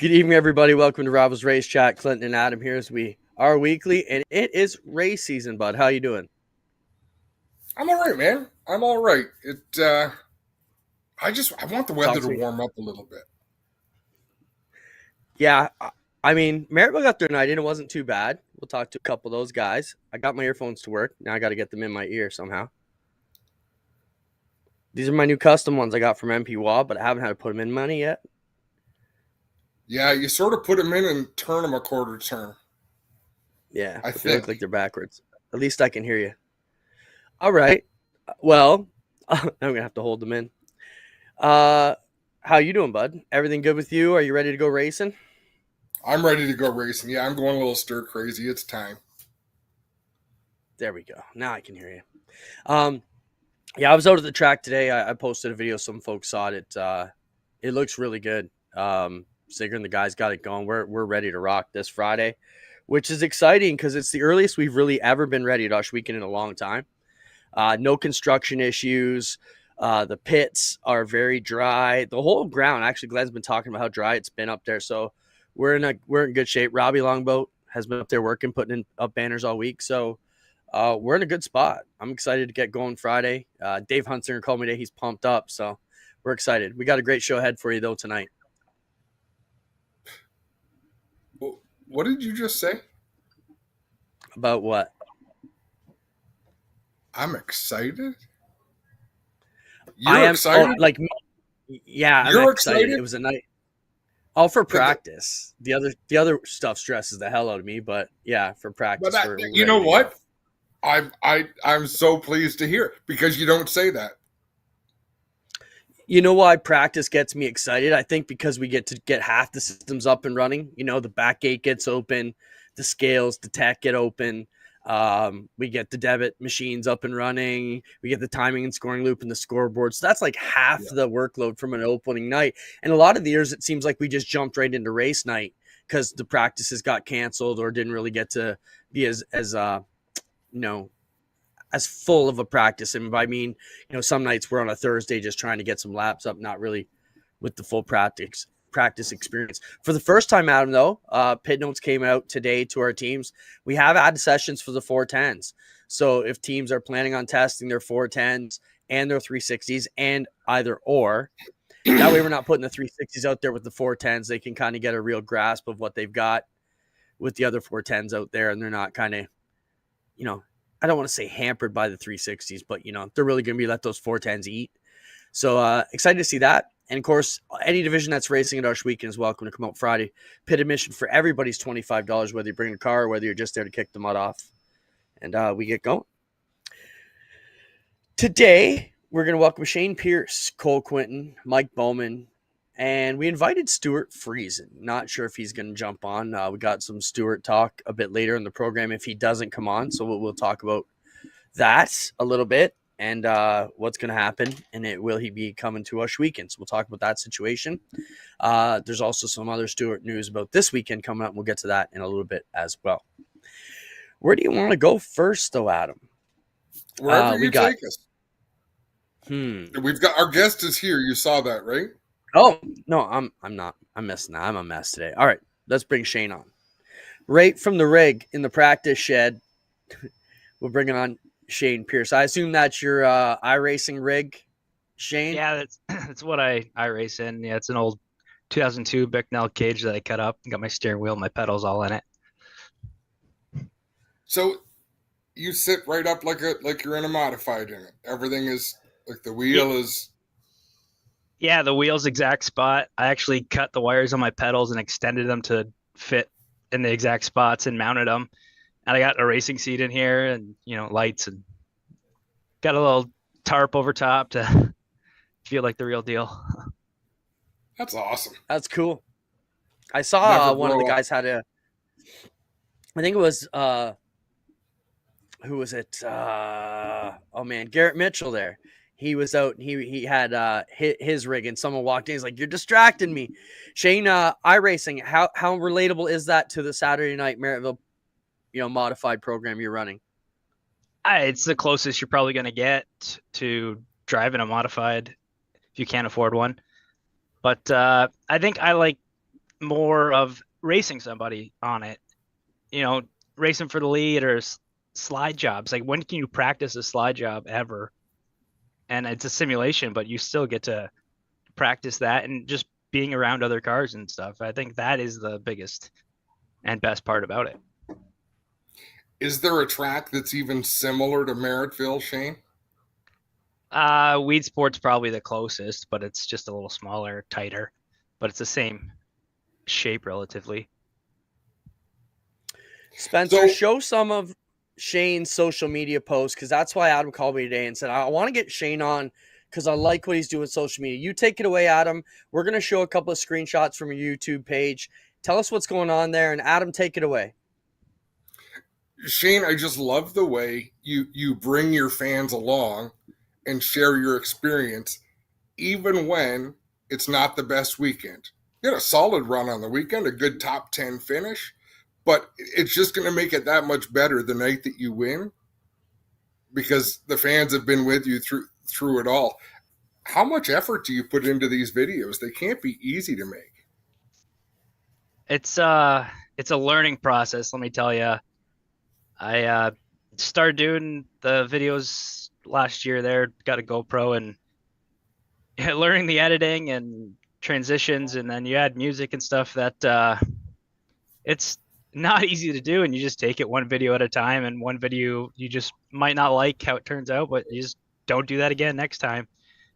Good evening, everybody. Welcome to Rivalz Race Chat. Clinton and Adam here as we are weekly, and it is race season, bud. How you doing? I'm all right, man. I'm all right. I want the weather Talk to to me. warm up a little bit. Yeah, I mean, Maryville got their night in. It wasn't too bad. We'll talk to a couple of those guys. I got my earphones to work. Now I got to get them in my ear somehow. These are my new custom ones I got from MP Wall, but I haven't had to put them in money yet. Yeah, you sort of put them in and turn them a quarter turn. Yeah, I but they look think. like they're backwards. At least I can hear you. All right. Well, I'm going to have to hold them in. How you doing, bud? Everything good with you? Are you ready to go racing? I'm ready to go racing. Yeah, I'm going a little stir crazy. It's time. There we go. Now I can hear you. Yeah, I was out at the track today. I posted a video. Some folks saw it. It looks really good. Sigger and the guys got it going. We're ready to rock this Friday, which is exciting because it's the earliest we've really ever been ready at Ush Weekend in a long time. No construction issues. The pits are very dry. The whole ground, actually, Glenn's been talking about how dry it's been up there. So we're in good shape. Robbie Longboat has been up there working, putting up banners all week. So we're in a good spot. I'm excited to get going Friday. Dave Hunsinger called me today. He's pumped up. So we're excited. We got a great show ahead for you, though, tonight. What did you just say? About what? I'm excited. I You're am excited? yeah, I'm You're excited. excited? It was a night. All for The- practice. The other stuff stresses the hell out of me, but yeah, for But practice, that, we're you ready know to go. what? I'm so pleased to hear because you don't say that. You know why practice gets me excited? I think because we get to get half the systems up and running. You know, the back gate gets open, the scales, the tech get open. We get the debit machines up and running. We get the timing and scoring loop and the scoreboard. So that's like half Yeah. the workload from an opening night. And a lot of the years, it seems like we just jumped right into race night because the practices got canceled or didn't really get to be as you know, as full of a practice. And I mean, some nights we're on a Thursday just trying to get some laps up, not really with the full practice experience. For the first time, Adam, though, pit notes came out today to our teams. We have added sessions for the 410s. So if teams are planning on testing their 410s and their 360s and either or, that way we're not putting the 360s out there with the 410s. They can kind of get a real grasp of what they've got with the other 410s out there, and they're not kind of, I don't want to say hampered by the 360s, but they're really going to be let those 410s eat. So excited to see that. And of course, any division that's racing at Ush Weekend is welcome to come out Friday. Pit admission for everybody's $25, whether you bring a car or whether you're just there to kick the mud off. And we get going. Today, we're going to welcome Shane Pierce, Cole Quinton, Mike Bowman, and we invited Stewart Friesen. Not sure if he's going to jump on. We got some Stewart talk a bit later in the program if he doesn't come on. So we'll talk about that a little bit and what's going to happen. And will he be coming to Ush Weekend? So we'll talk about that situation. There's also some other Stewart news about this weekend coming up. We'll get to that in a little bit as well. Where do you want to go first, though, Adam? Wherever you take us. We've got our guest is here. You saw that, right? Oh, no, I'm not. I'm messing. I'm a mess today. All right, let's bring Shane on. Right from the rig in the practice shed, we're bringing on Shane Pierce. I assume that's your iRacing rig, Shane? Yeah, that's what I race in. Yeah, it's an old 2002 Bicknell cage that I cut up. Got my steering wheel, my pedals all in it. So you sit right up like you're in a modified in it. Everything is like the wheel is. Yeah, the wheel's exact spot. I actually cut the wires on my pedals and extended them to fit in the exact spots and mounted them. And I got a racing seat in here and, lights and got a little tarp over top to feel like the real deal. That's awesome. That's cool. I saw one of the guys had I think it was, who was it? Garrett Mitchell there. He was out and he had his rig and someone walked in. He's like, "You're distracting me." Shane, iRacing, how relatable is that to the Saturday night Maryville, modified program you're running? It's the closest you're probably going to get to driving a modified if you can't afford one. But I think I like more of racing somebody on it, you know, racing for the lead or slide jobs. Like, when can you practice a slide job ever? And it's a simulation, but you still get to practice that and just being around other cars and stuff. I think that is the biggest and best part about it. Is there a track that's even similar to Merrittville, Shane? Weed Sport's probably the closest, but it's just a little smaller, tighter, but it's the same shape relatively. Spencer, show some of Shane's social media posts, because that's why Adam called me today and said, I want to get Shane on because I like what he's doing with social media. You take it away, Adam. We're going to show a couple of screenshots from your YouTube page. Tell us what's going on there, and Adam, take it away. Shane, I just love the way you bring your fans along and share your experience, even when it's not the best weekend. You had a solid run on the weekend, a good top 10 finish, but it's just going to make it that much better the night that you win because the fans have been with you through it all. How much effort do you put into these videos? They can't be easy to make. It's a learning process, let me tell you. I started doing the videos last year there, got a GoPro, and learning the editing and transitions, and then you add music and stuff that it's not easy to do, and you just take it one video at a time, and one video you just might not like how it turns out, but you just don't do that again next time.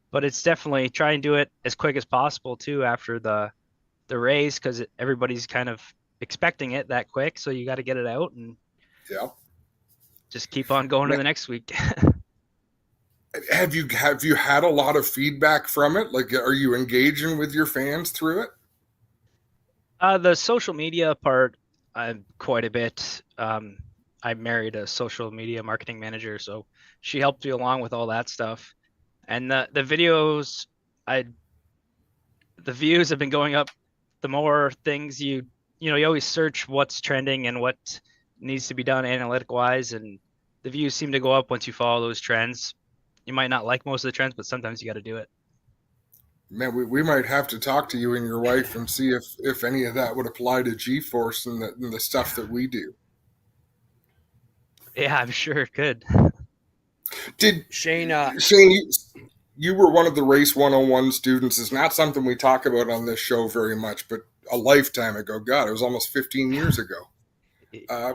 But it's definitely try and do it as quick as possible too after the race, because everybody's kind of expecting it that quick, so you got to get it out and just keep on going to the next week. Have you had a lot of feedback from it? Like, are you engaging with your fans through it? The social media part, quite a bit. I married a social media marketing manager, so she helped me along with all that stuff. And the videos, the views have been going up. The more things you always search what's trending and what needs to be done analytic wise, and the views seem to go up once you follow those trends. You might not like most of the trends, but sometimes you got to do it. Man, we might have to talk to you and your wife and see if any of that would apply to G-Force and the stuff that we do. Yeah, I'm sure it could. Did Shane, you were one of the Race 101 students. It's not something we talk about on this show very much, but a lifetime ago. God, it was almost 15 years ago. Yeah.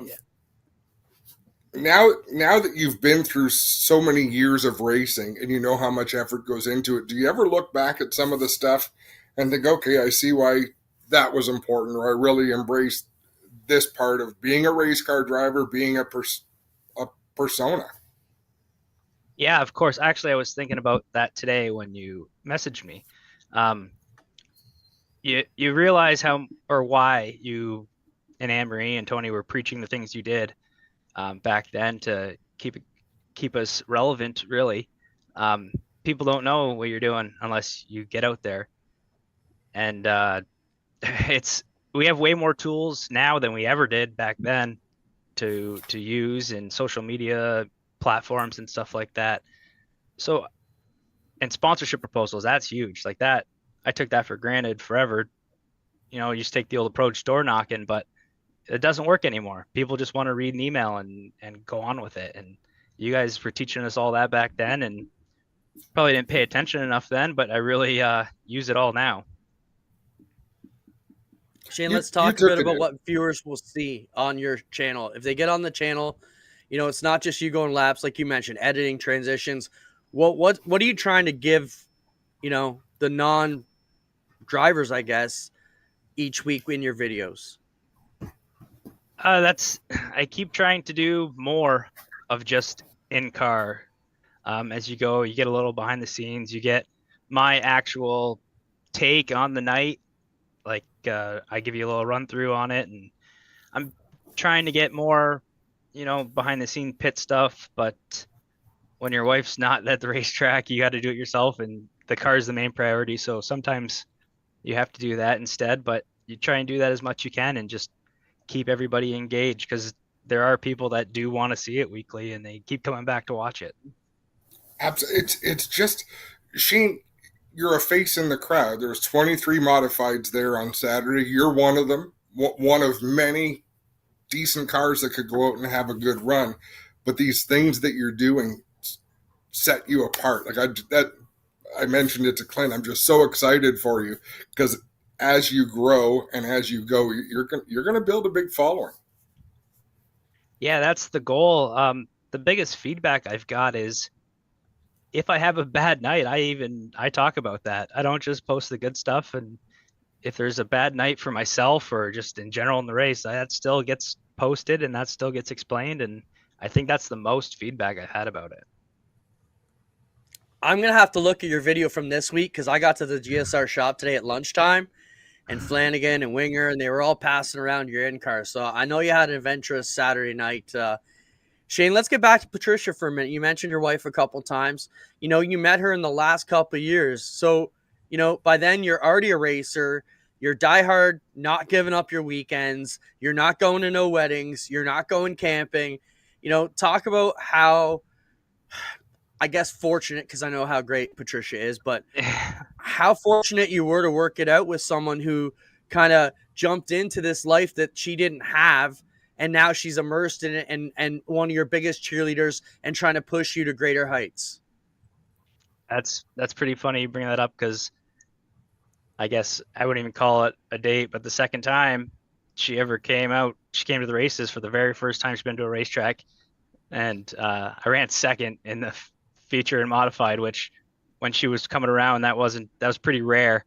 Now that you've been through so many years of racing and you know how much effort goes into it, do you ever look back at some of the stuff and think, okay, I see why that was important, or I really embraced this part of being a race car driver, being a persona? Yeah, of course. Actually, I was thinking about that today when you messaged me. You realize how or why you and Anne-Marie and Tony were preaching the things you did back then to keep us relevant, really. People don't know what you're doing unless you get out there. And we have way more tools now than we ever did back then to use in social media platforms and stuff like that. So, and sponsorship proposals, that's huge. Like that, I took that for granted forever. You just take the old approach, door knocking, but it doesn't work anymore. People just want to read an email and go on with it. And you guys were teaching us all that back then, and probably didn't pay attention enough then, but I really use it all now. Shane, let's talk a bit about what viewers will see on your channel. If they get on the channel, it's not just you going laps, like you mentioned, editing, transitions. What are you trying to give, the non-drivers, I guess, each week in your videos? I keep trying to do more of just in-car. As you go, you get a little behind the scenes. You get my actual take on the night. Like I give you a little run through on it, and I'm trying to get more, behind the scene pit stuff. But when your wife's not at the racetrack, you got to do it yourself, and the car is the main priority. So sometimes you have to do that instead. But you try and do that as much as you can, and just keep everybody engaged, because there are people that do want to see it weekly, and they keep coming back to watch it. It's just, Shane, you're a face in the crowd. There's 23 modifieds there on Saturday. You're one of them, one of many decent cars that could go out and have a good run. But these things that you're doing set you apart. Like I mentioned it to Clint. I'm just so excited for you because as you grow and as you go, you're going to build a big following. Yeah, that's the goal. The biggest feedback I've got is if I have a bad night, I talk about that. I don't just post the good stuff. And if there's a bad night for myself or just in general in the race, that still gets posted and that still gets explained. And I think that's the most feedback I've had about it. I'm going to have to look at your video from this week because I got to the GSR shop today at lunchtime, and Flanagan and Winger, and they were all passing around your in-car. So I know you had an adventurous Saturday night. Shane, let's get back to Patricia for a minute. You mentioned your wife a couple times. You know, you met her in the last couple of years. So, you know, by then you're already a racer. You're diehard, not giving up your weekends. You're not going to no weddings. You're not going camping. You know, talk about how, I guess, fortunate, because I know how great Patricia is, but how fortunate you were to work it out with someone who kind of jumped into this life that she didn't have, and now she's immersed in it and one of your biggest cheerleaders and trying to push you to greater heights. That's pretty funny you bring that up because I guess I wouldn't even call it a date, but the second time she ever came to the races for the very first time she's been to a racetrack, and I ran second in the feature and modified, which when she was coming around, that was pretty rare.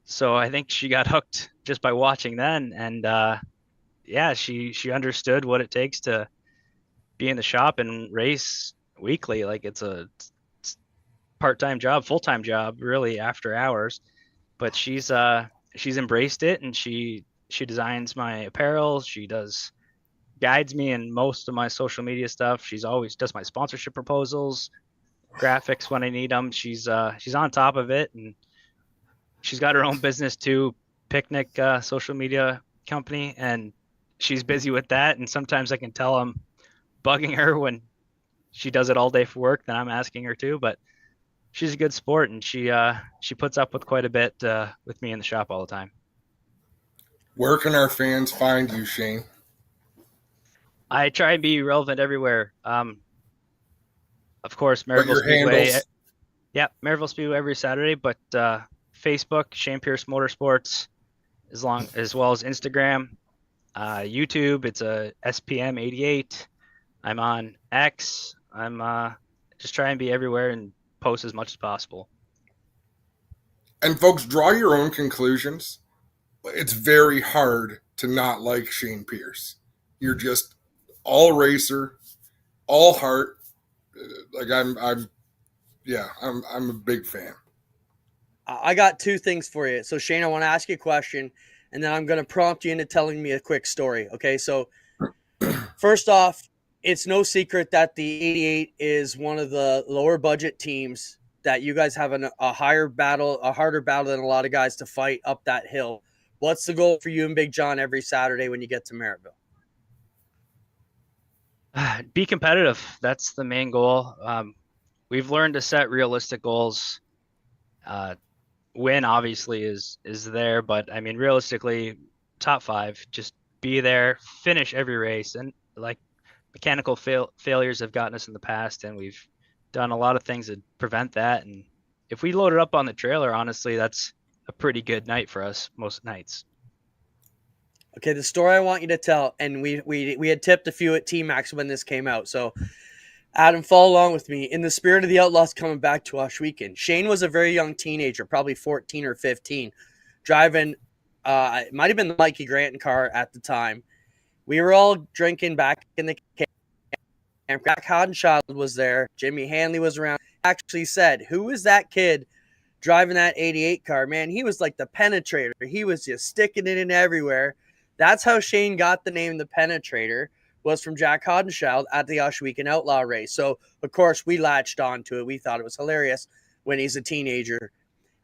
So I think she got hooked just by watching then. And yeah, she understood what it takes to be in the shop and race weekly. Like it's a part-time job, full-time job, really, after hours. But she's embraced it, and she designs my apparel. She guides me in most of my social media stuff. She's always does my sponsorship proposals, graphics when I need them. She's on top of it, and she's got her own business too, Picnic social media company, and she's busy with that. And sometimes I can tell I'm bugging her when she does it all day for work, then I'm asking her to. But she's a good sport, and she puts up with quite a bit with me in the shop all the time. Where can our fans find you, Shane? I try and be relevant everywhere. Of course, Maryville Speedway. Handles? Yeah, Maryville Speedway every Saturday, but Facebook, Shane Pierce Motorsports, as well as Instagram, YouTube. It's a SPM 88. I'm on X. I'm just trying to be everywhere and post as much as possible. And folks, draw your own conclusions. It's very hard to not like Shane Pierce. You're just all racer, all heart. Like I'm a big fan. I got two things for you. So Shane, I want to ask you a question, and then I'm going to prompt you into telling me a quick story. Okay. So first off, it's no secret that the 88 is one of the lower budget teams, that you guys have a harder battle than a lot of guys to fight up that hill. What's the goal for you and Big John every Saturday when you get to Maryville? Be competitive. That's the main goal. We've learned to set realistic goals. Win obviously is there, but I mean, realistically, top 5, just be there, finish every race. And like mechanical failures have gotten us in the past, and we've done a lot of things to prevent that. And if we load it up on the trailer, honestly, that's a pretty good night for us most nights. Okay, the story I want you to tell, and we had tipped a few at T-Max when this came out, so Adam, follow along with me. In the spirit of the Outlaws coming back to Ohsweken, Shane was a very young teenager, probably 14 or 15, driving, it might have been the Mikey Granton car at the time. We were all drinking back in the camp, and Jack Hodenschild was there. Jimmy Hanley was around. Actually said, who was that kid driving that 88 car? Man, he was like the penetrator. He was just sticking it in everywhere. That's how Shane got the name The Penetrator, was from Jack Hodenschild at the Ohsweken Outlaw race. So, of course, we latched onto it. We thought it was hilarious when he's a teenager.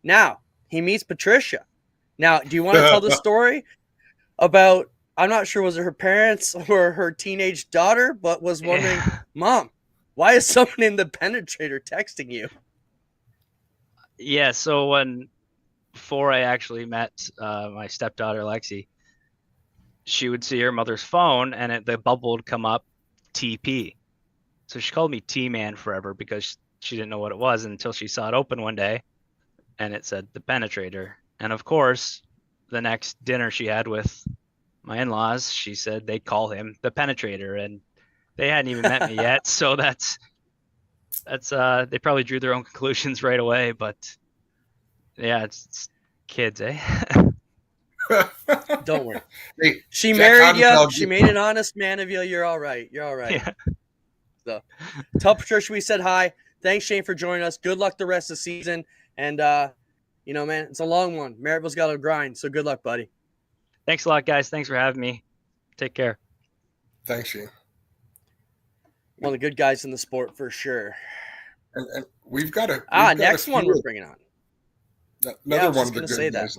Now, he meets Patricia. Now, do you want to tell the story about, I'm not sure, was it her parents or her teenage daughter, but was wondering, Mom, why is someone in The Penetrator texting you? Yeah, so before I actually met my stepdaughter Lexi, she would see her mother's phone and the bubble would come up TP. So she called me T-Man forever because she didn't know what it was until she saw it open one day and it said the penetrator. And of course, the next dinner she had with my in-laws, she said they'd call him the penetrator, and they hadn't even met me yet. So that's they probably drew their own conclusions right away, but yeah, it's kids, eh? Don't worry. Hey, She Jack married you. Cottontail, She made an honest man of you. You're all right. You're all right. Yeah. So, tell Patricia we said hi. Thanks, Shane, for joining us. Good luck the rest of the season. And, man, it's a long one. Maryville's got to grind. So good luck, buddy. Thanks a lot, guys. Thanks for having me. Take care. Thanks, Shane. One of the good guys in the sport for sure. And we've got a next one we're bringing on. Another one of the good guys.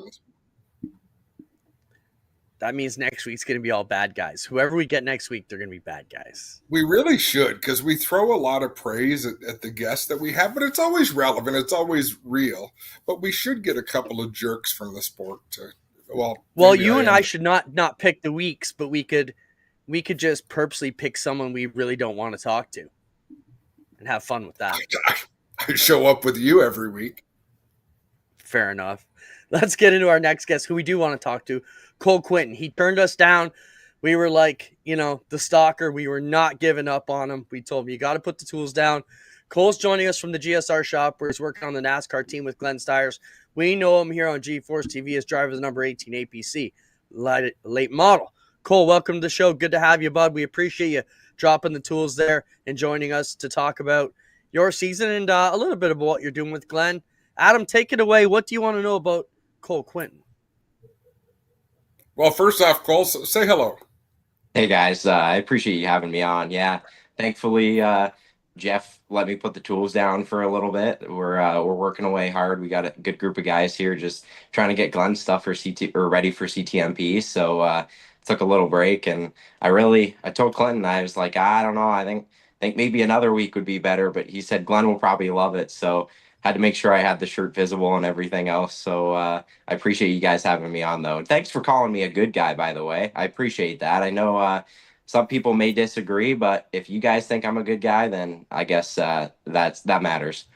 That means next week's going to be all bad guys. Whoever we get next week, they're going to be bad guys. We really should, because we throw a lot of praise at the guests that we have, but it's always relevant. It's always real. But we should get a couple of jerks from the sport to, well, you and I should not pick the weeks, but we could just purposely pick someone we really don't want to talk to and have fun with that. I show up with you every week. Fair enough. Let's get into our next guest, who we do want to talk to, Cole Quinton. He turned us down. We were like, the stalker. We were not giving up on him. We told him, you got to put the tools down. Cole's joining us from the GSR shop, where he's working on the NASCAR team with Glenn Stiers. We know him here on G-Force TV as driver of the number 18 APC, late model. Cole, welcome to the show. Good to have you, bud. We appreciate you dropping the tools there and joining us to talk about your season and a little bit about what you're doing with Glenn. Adam, take it away. What do you want to know about Cole Quinton? Well, first off, Cole, say hello. Hey guys, I appreciate you having me on. Yeah, thankfully, Jeff let me put the tools down for a little bit. We're working away hard. We got a good group of guys here, just trying to get Glenn's stuff for ready for CTMP. So took a little break, and I told Clinton, I was like, I don't know, I think maybe another week would be better, but he said Glenn will probably love it. So had to make sure I had the shirt visible and everything else. So I appreciate you guys having me on, though. And thanks for calling me a good guy, by the way. I appreciate that. I know some people may disagree, but if you guys think I'm a good guy, then I guess that matters.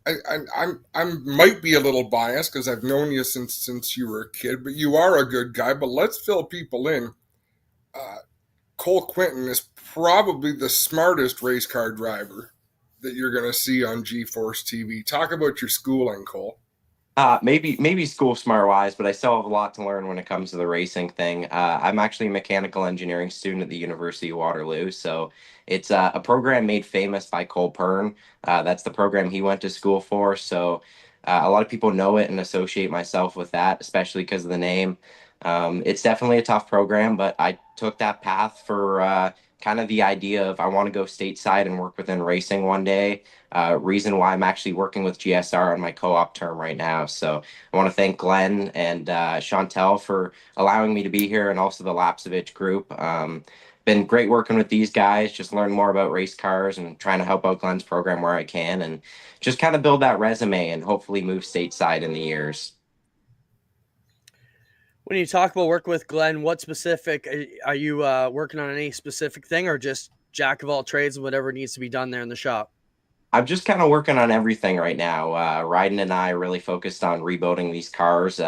I might be a little biased because I've known you since you were a kid, but you are a good guy. But let's fill people in. Cole Quinton is probably the smartest race car driver that you're going to see on G-Force TV. Talk about your schooling, Cole. Maybe school smart wise, but I still have a lot to learn when it comes to the racing thing. I'm actually a mechanical engineering student at the University of Waterloo. So it's a program made famous by Cole Quinton. That's the program he went to school for. So a lot of people know it and associate myself with that, especially because of the name. It's definitely a tough program, but I took that path for kind of the idea of I want to go stateside and work within racing one day. Reason why I'm actually working with GSR on my co-op term right now. So I want to thank Glenn and Chantel for allowing me to be here, and also the Lapsevich group. Been great working with these guys, just learn more about race cars and trying to help out Glenn's program where I can, and just kind of build that resume and hopefully move stateside in the years. When you talk about working with Glenn, what specific are you working on? Any specific thing, or just jack of all trades and whatever needs to be done there in the shop? I'm just kind of working on everything right now. Ryden and I are really focused on rebuilding these cars.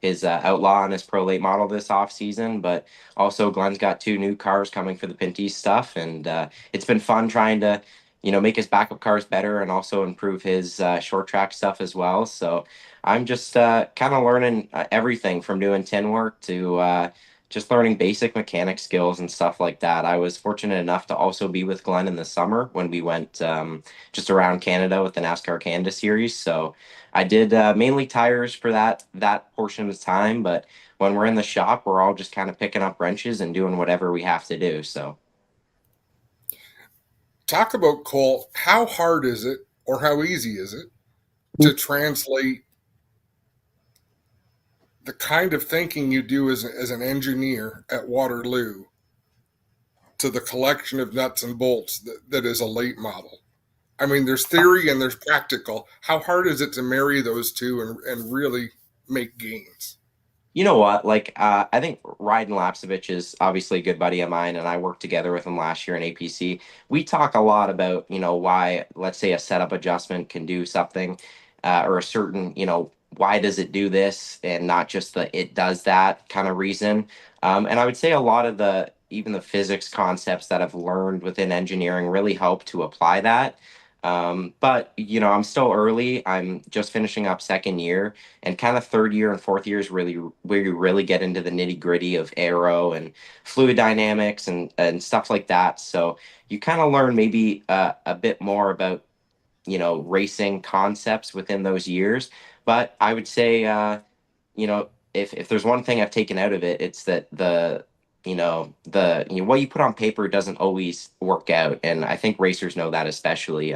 His Outlaw and his Pro Late model this off season, but also Glenn's got 2 new cars coming for the Pinty stuff, and it's been fun trying to make his backup cars better and also improve his short track stuff as well. So I'm just kind of learning everything from doing tin work to just learning basic mechanic skills and stuff like that. I was fortunate enough to also be with Glenn in the summer when we went just around Canada with the NASCAR Canada series. So I did mainly tires for that portion of the time, but when we're in the shop, we're all just kind of picking up wrenches and doing whatever we have to do. So talk about, Cole, how hard is it or how easy is it to translate the kind of thinking you do as an engineer at Waterloo to the collection of nuts and bolts that is a late model? I mean, there's theory and there's practical. How hard is it to marry those two and really make gains? You know what? Like, I think Ryden Lapsevich is obviously a good buddy of mine, and I worked together with him last year in APC. We talk a lot about, why, let's say, a setup adjustment can do something, or a certain, why does it do this, and not just the it does that kind of reason. And I would say a lot of even the physics concepts that I've learned within engineering really help to apply that. But, I'm still early. I'm just finishing up second year, and kind of third year and fourth year is really where you really get into the nitty gritty of aero and fluid dynamics and stuff like that. So you kind of learn maybe a bit more about, racing concepts within those years. But I would say, if there's one thing I've taken out of it, it's that what you put on paper doesn't always work out, and I think racers know that especially.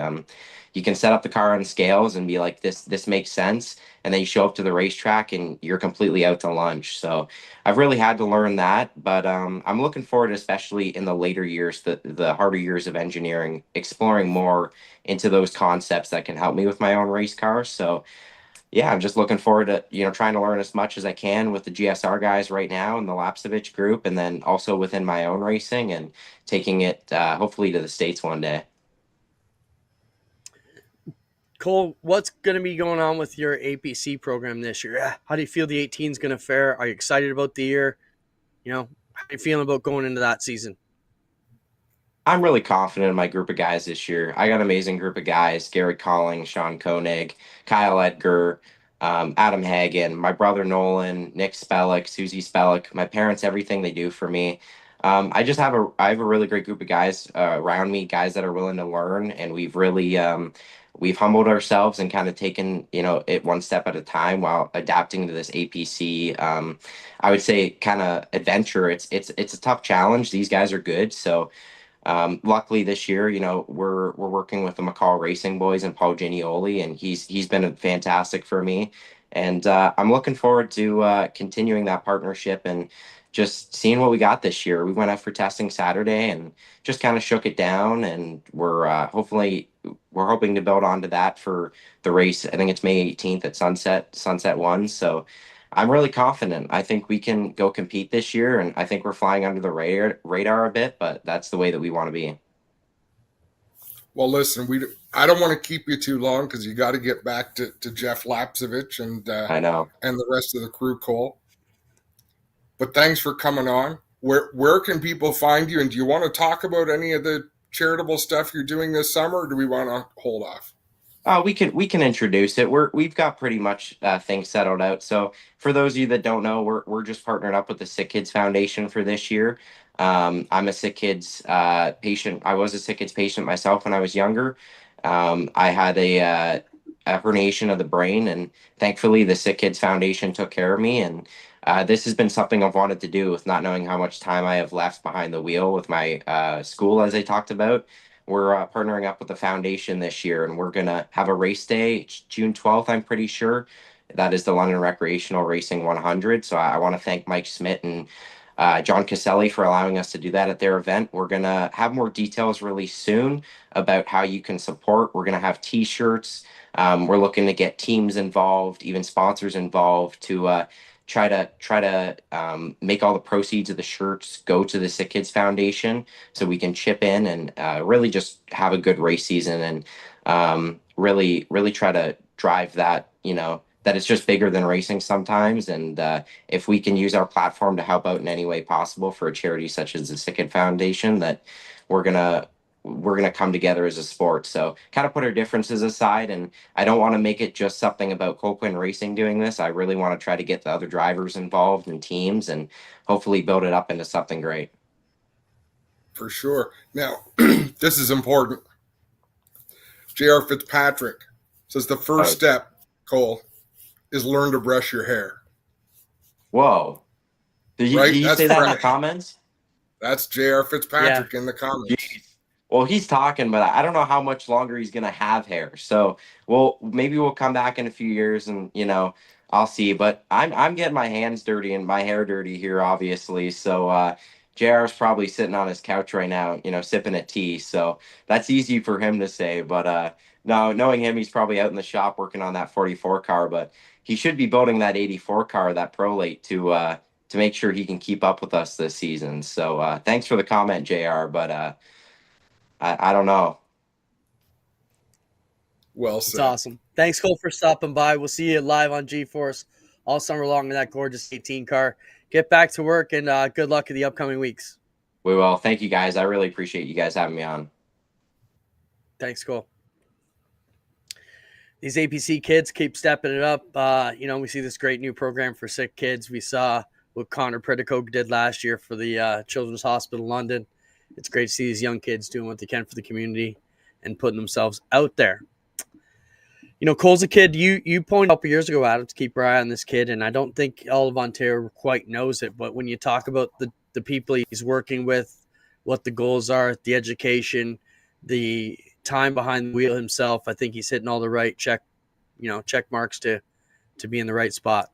You can set up the car on scales and be like, this makes sense, and then you show up to the racetrack and you're completely out to lunch. So I've really had to learn that, but I'm looking forward, especially in the later years, the harder years of engineering, exploring more into those concepts that can help me with my own race car. So yeah, I'm just looking forward to, trying to learn as much as I can with the GSR guys right now and the Lapsevich group, and then also within my own racing and taking it hopefully to the States one day. Cole, what's going to be going on with your APC program this year? How do you feel the 18 is going to fare? Are you excited about the year? How are you feeling about going into that season? I'm really confident in my group of guys this year. I got an amazing group of guys: Gary Colling, Sean Koenig, Kyle Edgar, Adam Hagen, my brother Nolan, Nick Spellick, Susie Spellick, my parents, everything they do for me. I have a really great group of guys around me, guys that are willing to learn, and we've humbled ourselves and kind of taken, it one step at a time while adapting to this APC. I would say kind of adventure. It's a tough challenge. These guys are good, so. Luckily this year, we're working with the McCall Racing boys and Paul Ginioli, and he's been fantastic for me. And I'm looking forward to continuing that partnership and just seeing what we got this year. We went out for testing Saturday and just kind of shook it down, and we're hoping to build onto that for the race. I think it's May 18th at Sunset One. So I'm really confident. I think we can go compete this year, and I think we're flying under the radar a bit, but that's the way that we want to be. Well, listen, I don't want to keep you too long because you got to get back to Jeff Lapsevich I know. and the rest of the crew, Cole. But thanks for coming on. Where can people find you? And do you want to talk about any of the charitable stuff you're doing this summer, or do we want to hold off? We can introduce it. We've got pretty much things settled out. So for those of you that don't know, we're just partnered up with the Sick Kids Foundation for this year. I'm a Sick Kids patient. I was a Sick Kids patient myself when I was younger. I had a herniation of the brain, and thankfully the Sick Kids Foundation took care of me. And this has been something I've wanted to do with not knowing how much time I have left behind the wheel with my school, as I talked about. We're partnering up with the foundation this year, and we're going to have a race day. It's June 12th, I'm pretty sure. That is the London Recreational Racing 100. So I want to thank Mike Smith and John Caselli for allowing us to do that at their event. We're going to have more details released soon about how you can support. We're going to have T-shirts. We're looking to get teams involved, even sponsors involved, to try to make all the proceeds of the shirts go to the Sick Kids Foundation, so we can chip in and really just have a good race season, and really try to drive that, that it's just bigger than racing sometimes. And if we can use our platform to help out in any way possible for a charity such as the Sick Kid Foundation, that we're gonna come together as a sport. So kind of put our differences aside, and I don't want to make it just something about Cole Quinton Racing doing this. I really want to try to get the other drivers involved and teams, and hopefully build it up into something great. For sure. Now, this is important. J.R. Fitzpatrick says the first step, Cole, is learn to brush your hair. Whoa. Did you say that in the comments? That's J.R. Fitzpatrick in the comments. Jeez. Well, he's talking, but I don't know how much longer he's going to have hair. So maybe we'll come back in a few years and, I'll see. But I'm getting my hands dirty and my hair dirty here, obviously. So JR's probably sitting on his couch right now, sipping a tea. So that's easy for him to say. But no, knowing him, he's probably out in the shop working on that 44 car. But he should be building that 84 car, that Prolate, to make sure he can keep up with us this season. So thanks for the comment, JR. But I don't know. Well It's said. awesome. Thanks, Cole, for stopping by. We'll see you live on G-Force all summer long in that gorgeous 18 car. Get back to work, and good luck in the upcoming weeks. We will. Thank you, guys. I really appreciate you guys having me on. Thanks, Cole. These APC kids keep stepping it up. We see this great new program for sick kids. We saw what Connor Priticoke did last year for the Children's Hospital London. It's great to see these young kids doing what they can for the community and putting themselves out there. Cole's a kid. You pointed out a couple years ago, Adam, to keep your eye on this kid, and I don't think all of Ontario quite knows it. But when you talk about the people he's working with, what the goals are, the education, the time behind the wheel himself, I think he's hitting all the right check marks to be in the right spot.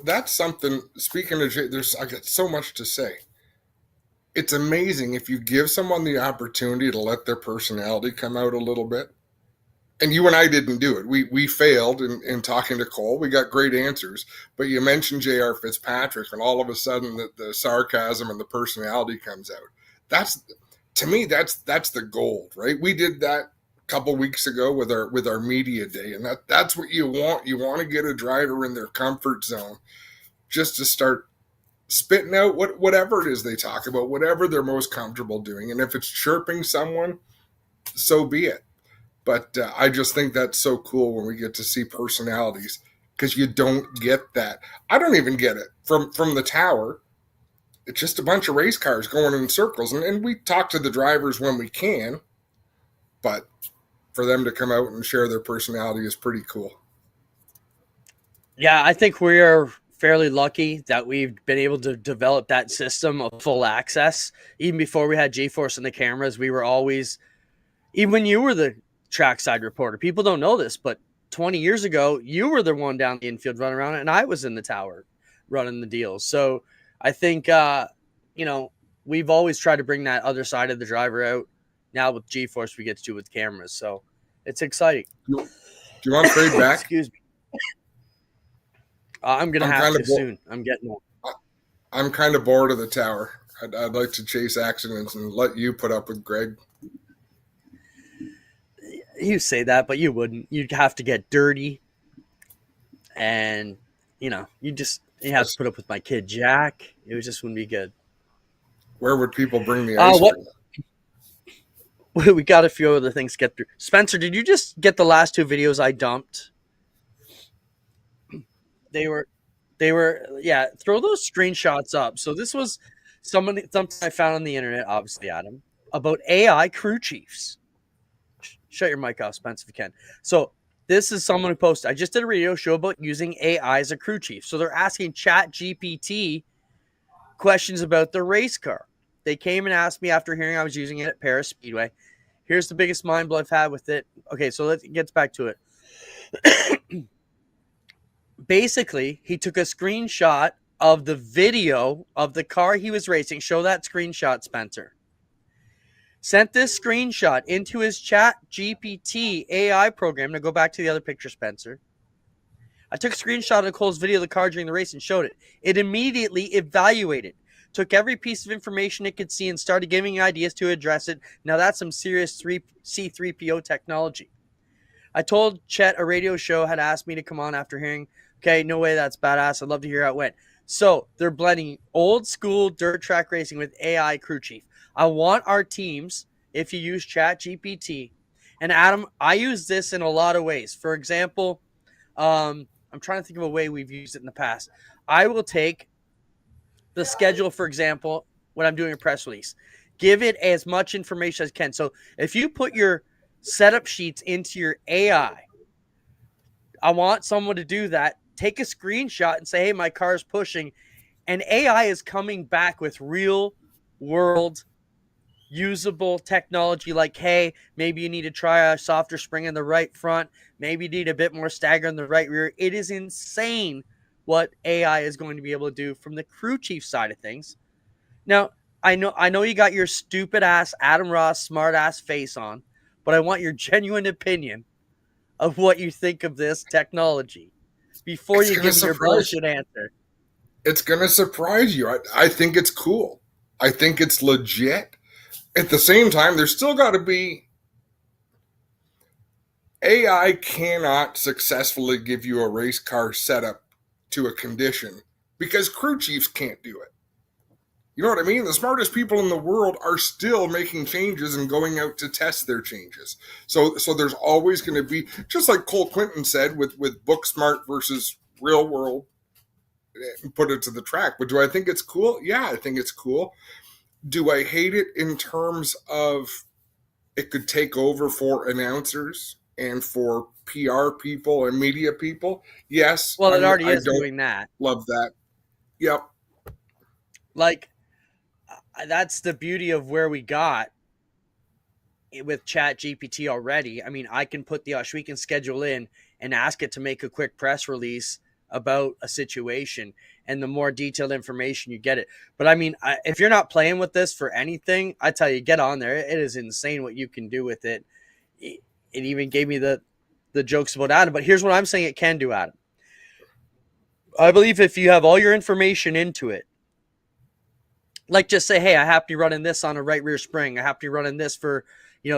That's something. Speaking of, I got so much to say. It's amazing if you give someone the opportunity to let their personality come out a little bit. And you and I didn't do it. We failed in talking to Cole. We got great answers. But you mentioned J.R. Fitzpatrick, and all of a sudden the sarcasm and the personality comes out. To me, that's the gold, right? We did that a couple weeks ago with our media day, and that's what you want. You want to get a driver in their comfort zone just to start spitting out whatever it is they talk about, whatever they're most comfortable doing. And if it's chirping someone, so be it. But I just think that's so cool when we get to see personalities, because you don't get that. I don't even get it from the tower. It's just a bunch of race cars going in circles. And we talk to the drivers when we can. But for them to come out and share their personality is pretty cool. Yeah, I think we are fairly lucky that we've been able to develop that system of full access. Even before we had G-Force and the cameras, we were always, even when you were the trackside reporter, people don't know this, but 20 years ago, you were the one down the infield running around, and I was in the tower running the deals. So I think, we've always tried to bring that other side of the driver out. Now with G-Force, we get to do with cameras. So it's exciting. Do you want to trade back? Excuse me. I'm going to have to soon. I'm getting old. I'm kind of bored of the tower. I'd like to chase accidents and let you put up with Greg. You say that, but you wouldn't. You'd have to get dirty. And, you have to put up with my kid, Jack. It just wouldn't be good. Where would people bring the ice cream? We got a few other things to get through. Spencer, did you just get the last two videos I dumped? They were, throw those screenshots up. So this was something I found on the internet, obviously, Adam, about AI crew chiefs. Shut your mic off, Spence, if you can. So this is someone who posted, I just did a radio show about using AI as a crew chief. So they're asking ChatGPT questions about the race car. They came and asked me after hearing I was using it at Paris Speedway. Here's the biggest mind blow I've had with it. Okay, so let's get back to it. Basically, he took a screenshot of the video of the car he was racing. Show that screenshot, Spencer. Sent this screenshot into his ChatGPT AI program. Now go back to the other picture, Spencer. I took a screenshot of Cole's video of the car during the race and showed it. It immediately evaluated, took every piece of information it could see and started giving ideas to address it. Now that's some serious C3PO technology. I told Chet a radio show had asked me to come on after hearing, okay, no way, that's badass. I'd love to hear how it went. So they're blending old school dirt track racing with AI crew chief. I want our teams, if you use ChatGPT, and Adam, I use this in a lot of ways. For example, I'm trying to think of a way we've used it in the past. I will take the schedule, for example, when I'm doing a press release, give it as much information as I can. So if you put your setup sheets into your AI, I want someone to do that. Take a screenshot and say, hey, my car is pushing. And AI is coming back with real world usable technology like, hey, maybe you need to try a softer spring in the right front. Maybe you need a bit more stagger in the right rear. It is insane what AI is going to be able to do from the crew chief side of things. Now, I know you got your stupid ass Adam Ross smart ass face on, but I want your genuine opinion of what you think of this technology before It's you going to give me your surprise you. bullshit answer. It's going to surprise you. I think it's cool. I think it's legit. At the same time, there's still got to be. AI cannot successfully give you a race car setup to a condition because crew chiefs can't do it. You know what I mean? The smartest people in the world are still making changes and going out to test their changes. So there's always going to be, just like Cole Quinton said, with book smart versus real world, put it to the track. But do I think it's cool? Yeah, I think it's cool. Do I hate it in terms of it could take over for announcers and for PR people and media people? Yes. Well, it already I is don't doing that. love that. Yep. Like, that's the beauty of where we got with Chat GPT already. I mean, I can put we can schedule in and ask it to make a quick press release about a situation, and the more detailed information you get it. But I mean, if you're not playing with this for anything, I tell you, get on there. It is insane what you can do with it. It even gave me the jokes about Adam, but here's what I'm saying it can do, Adam. I believe if you have all your information into it, like just say, hey, I have to be running this on a right rear spring. I have to be running this for,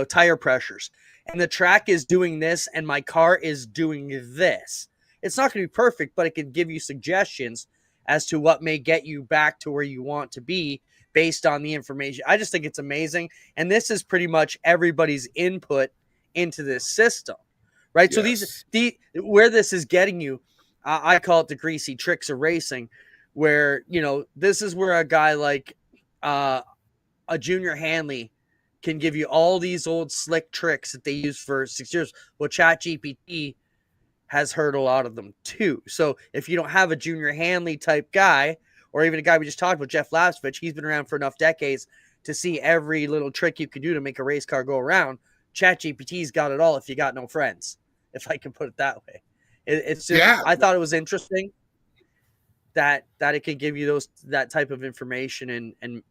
tire pressures. And the track is doing this and my car is doing this. It's not going to be perfect, but it can give you suggestions as to what may get you back to where you want to be based on the information. I just think it's amazing. And this is pretty much everybody's input into this system, right? Yes. So where this is getting you, I call it the greasy tricks of racing, where, this is where a guy like a Junior Hanley can give you all these old slick tricks that they used for 6 years. Well, ChatGPT has heard a lot of them too. So if you don't have a Junior Hanley type guy, or even a guy we just talked about, Jeff Lapsvich, he's been around for enough decades to see every little trick you can do to make a race car go around. ChatGPT's got it all if you got no friends, if I can put it that way. It's just, yeah. I thought it was interesting that it can give you that type of information, and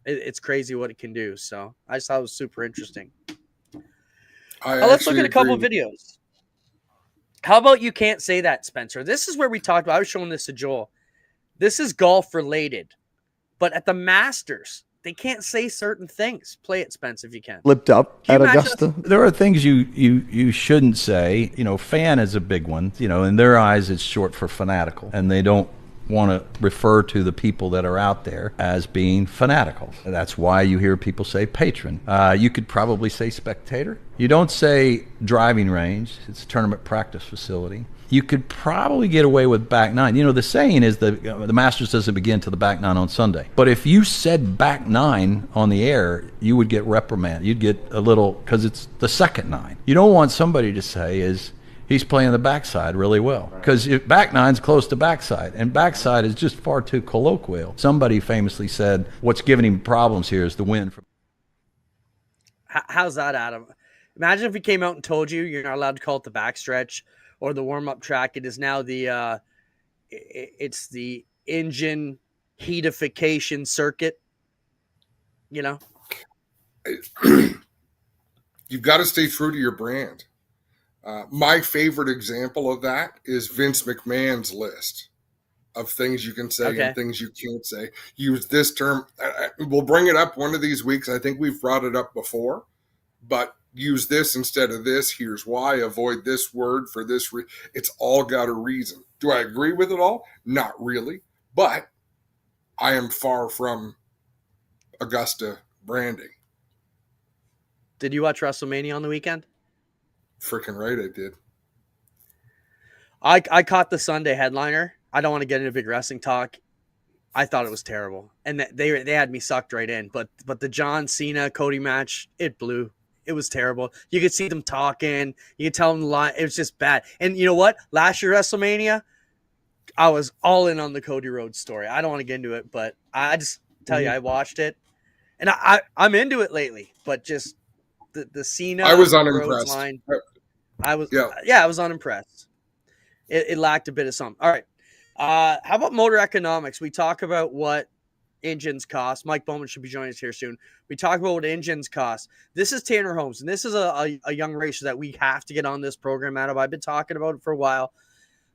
it's crazy what it can do. So I just thought it was super interesting. Let's look at a couple of videos. How about You Can't Say That, Spencer? This is where we talked about, I was showing this to Joel. This is golf related, but at the Masters, they can't say certain things. Play it, Spence, if you can. Flipped up at Augusta. There are things you shouldn't say. Fan is a big one. In their eyes, it's short for fanatical, and they don't want to refer to the people that are out there as being fanatical. That's why you hear people say patron. You could probably say spectator. You don't say driving range. It's a tournament practice facility. You could probably get away with back nine. The saying is the Masters doesn't begin till the back nine on Sunday. But if you said back nine on the air, you would get reprimanded. You'd get a little, because it's the second nine. You don't want somebody to say he's playing the backside really well, because back nine's close to backside, and backside is just far too colloquial. Somebody famously said, what's giving him problems here is the wind. How's that, Adam? Imagine if he came out and told you you're not allowed to call it the backstretch or the warm-up track. It is now it's the engine heatification circuit, You've got to stay true to your brand. My favorite example of that is Vince McMahon's list of things you can say and things you can't say. Use this term. We'll bring it up one of these weeks. I think we've brought it up before, but use this instead of this. Here's why. Avoid this word for this. It's all got a reason. Do I agree with it all? Not really, but I am far from Augusta branding. Did you watch WrestleMania on the weekend? Freaking right, I did. I caught the Sunday headliner. I don't want to get into big wrestling talk. I thought it was terrible, and they had me sucked right in. But the John Cena Cody match, it blew. It was terrible. You could see them talking. You could tell them the line. It was just bad. And you know what? Last year WrestleMania, I was all in on the Cody Rhodes story. I don't want to get into it, but I just tell you, I watched it, and I'm into it lately. But just the Cena, I was unimpressed. Line, I was unimpressed. It lacked a bit of something. All right. How about motor economics? We talk about what engines cost. Mike Bowman should be joining us here soon. We talk about what engines cost. This is Tanner Holmes, and this is a young racer that we have to get on this program, Adam. I've been talking about it for a while.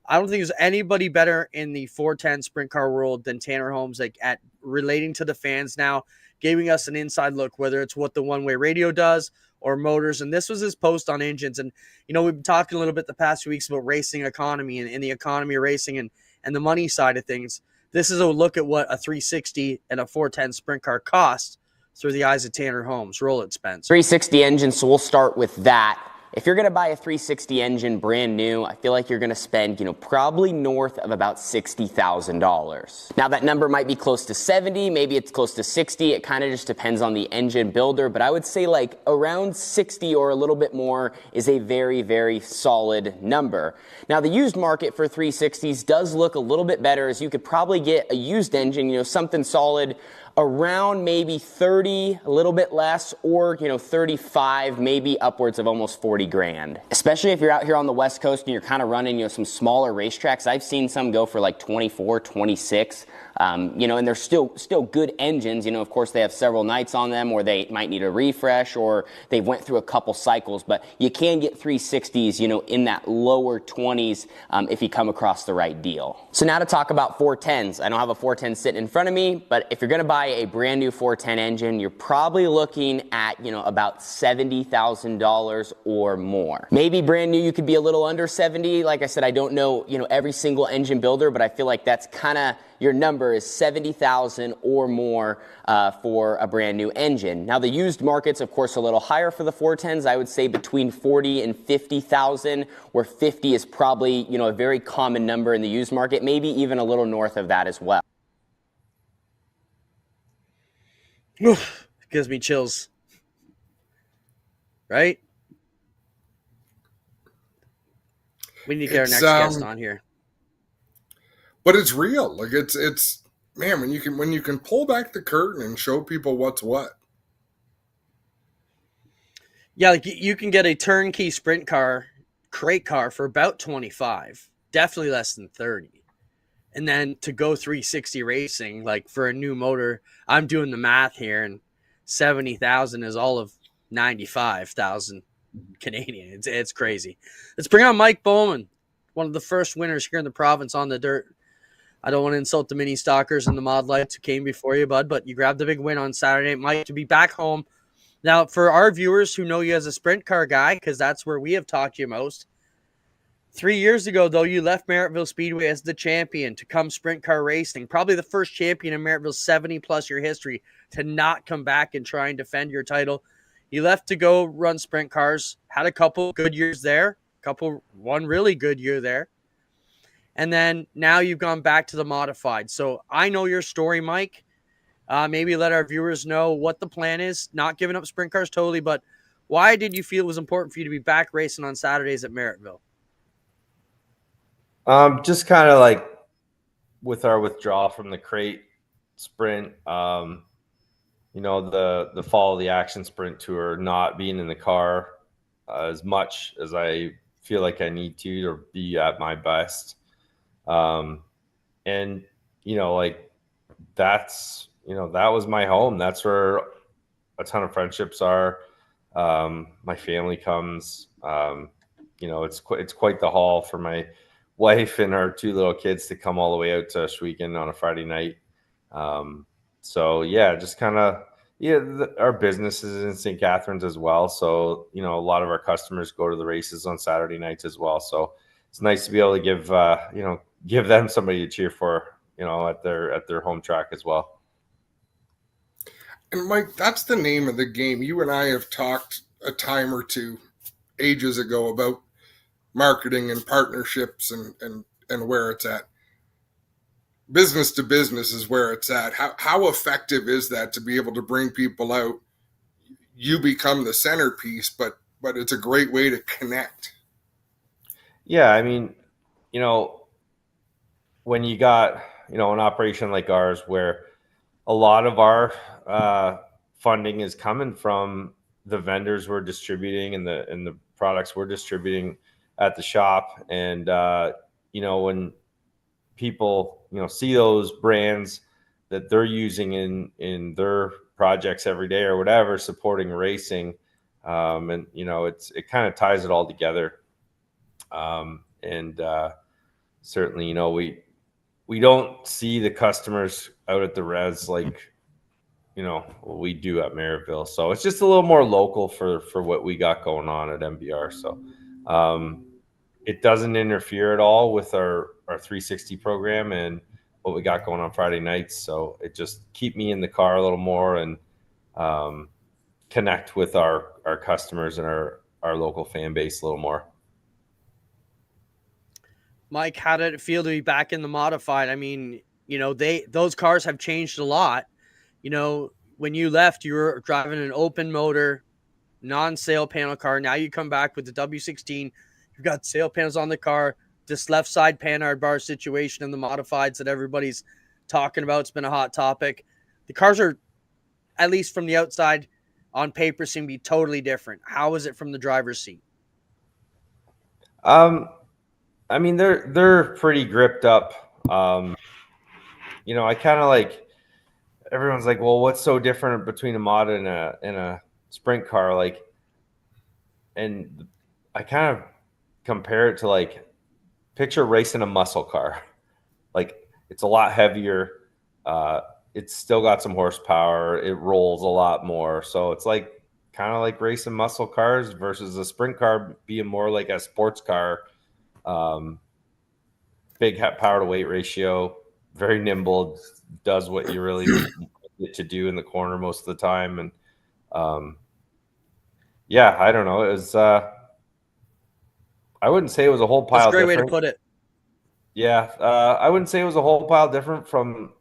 I don't think there's anybody better in the 410 sprint car world than Tanner Holmes, like at relating to the fans now, giving us an inside look, whether it's what the one-way radio does or motors. And this was his post on engines. And, you know, we've been talking a little bit the past few weeks about racing economy and the economy of racing and the money side of things. This is a look at what a 360 and a 410 sprint car cost through the eyes of Tanner Holmes. Roll it, Spence. 360 engine, so we'll start with that. If you're going to buy a 360 engine brand new, I feel like you're going to spend, probably north of about $60,000. Now that number might be close to 70, maybe it's close to 60. It kind of just depends on the engine builder, but I would say like around 60 or a little bit more is a very, very solid number. Now the used market for 360s does look a little bit better, as you could probably get a used engine, something solid around maybe 30, a little bit less, or 35, maybe upwards of almost 40 grand. Especially if you're out here on the West Coast and you're kind of running some smaller racetracks. I've seen some go for like 24, 26. And they're still good engines. Of course, they have several nights on them, or they might need a refresh, or they went through a couple cycles. But you can get 360s, in that lower 20s if you come across the right deal. So now to talk about 410s. I don't have a 410 sitting in front of me, but if you're going to buy a brand new 410 engine, you're probably looking at, about $70,000 or more. Maybe brand new, you could be a little under 70. Like I said, I don't know, every single engine builder, but I feel like that's kind of your number is 70,000 or more for a brand new engine. Now the used market's of course a little higher for the 410s. I would say between 40 and 50,000, where 50 is probably, a very common number in the used market, maybe even a little north of that as well. Oof, gives me chills. Right? We need to get our next guest on here. But it's real. Like it's man, when you can pull back the curtain and show people what's what. Yeah, like you can get a turnkey sprint car, crate car for about 25, definitely less than 30. And then to go 360 racing, like for a new motor, I'm doing the math here, and 70,000 is all of 95,000 Canadian. It's crazy. Let's bring on Mike Bowman, one of the first winners here in the province on the dirt. I don't want to insult the mini stalkers and the mod lights who came before you, bud, but you grabbed the big win on Saturday. Mike, to be back home. Now, for our viewers who know you as a sprint car guy, because that's where we have talked to you most, 3 years ago, though, you left Merrittville Speedway as the champion to come sprint car racing, probably the first champion in Merrittville's 70-plus year history to not come back and try and defend your title. You left to go run sprint cars, had a couple good years there, one really good year there. And then now you've gone back to the modified. So I know your story, Mike. Maybe let our viewers know what the plan is, not giving up sprint cars totally, but why did you feel it was important for you to be back racing on Saturdays at Merrittville? Just kind of like with our withdrawal from the crate sprint, the fall of the action sprint tour, not being in the car as much as I feel like I need to be at my best. That was my home. That's where a ton of friendships are. My family comes, it's quite the haul for my wife and our two little kids to come all the way out to Schwegan on a Friday night. Our business is in St. Catharines as well. So, a lot of our customers go to the races on Saturday nights as well. So it's nice to be able to give them somebody to cheer for, at their home track as well. And Mike, that's the name of the game. You and I have talked a time or two ages ago about marketing and partnerships and where it's at. Business to business is where it's at. How effective is that to be able to bring people out? You become the centerpiece, but it's a great way to connect. Yeah, I mean, when you got, an operation like ours where a lot of our funding is coming from the vendors we're distributing and the products we're distributing at the shop. And, when people, see those brands that they're using in their projects every day or whatever, supporting racing. And it kind of ties it all together. Certainly, we don't see the customers out at the res like we do at Maryville. So it's just a little more local for what we got going on at MBR. So it doesn't interfere at all with our 360 program and what we got going on Friday nights. So it just keep me in the car a little more and connect with our customers and our local fan base a little more. Mike, how did it feel to be back in the modified? I mean, those cars have changed a lot. When you left, you were driving an open motor, non-sail panel car. Now you come back with the W16. You've got sail panels on the car. This left side Panhard bar situation in the modifieds that everybody's talking about. It's been a hot topic. The cars are, at least from the outside, on paper, seem to be totally different. How is it from the driver's seat? I mean, they're pretty gripped up. I kind of like, everyone's like, well, what's so different between a mod and a sprint car? Like, and I kind of compare it to like, picture racing a muscle car. Like, it's a lot heavier. It's still got some horsepower. It rolls a lot more. So it's like kind of like racing muscle cars versus a sprint car being more like a sports car. Big power to weight ratio, very nimble, does what you really need it to do in the corner most of the time. And I don't know. It was I wouldn't say it was a whole pile. That's a great different. way to put it. Yeah, I wouldn't say it was a whole pile different from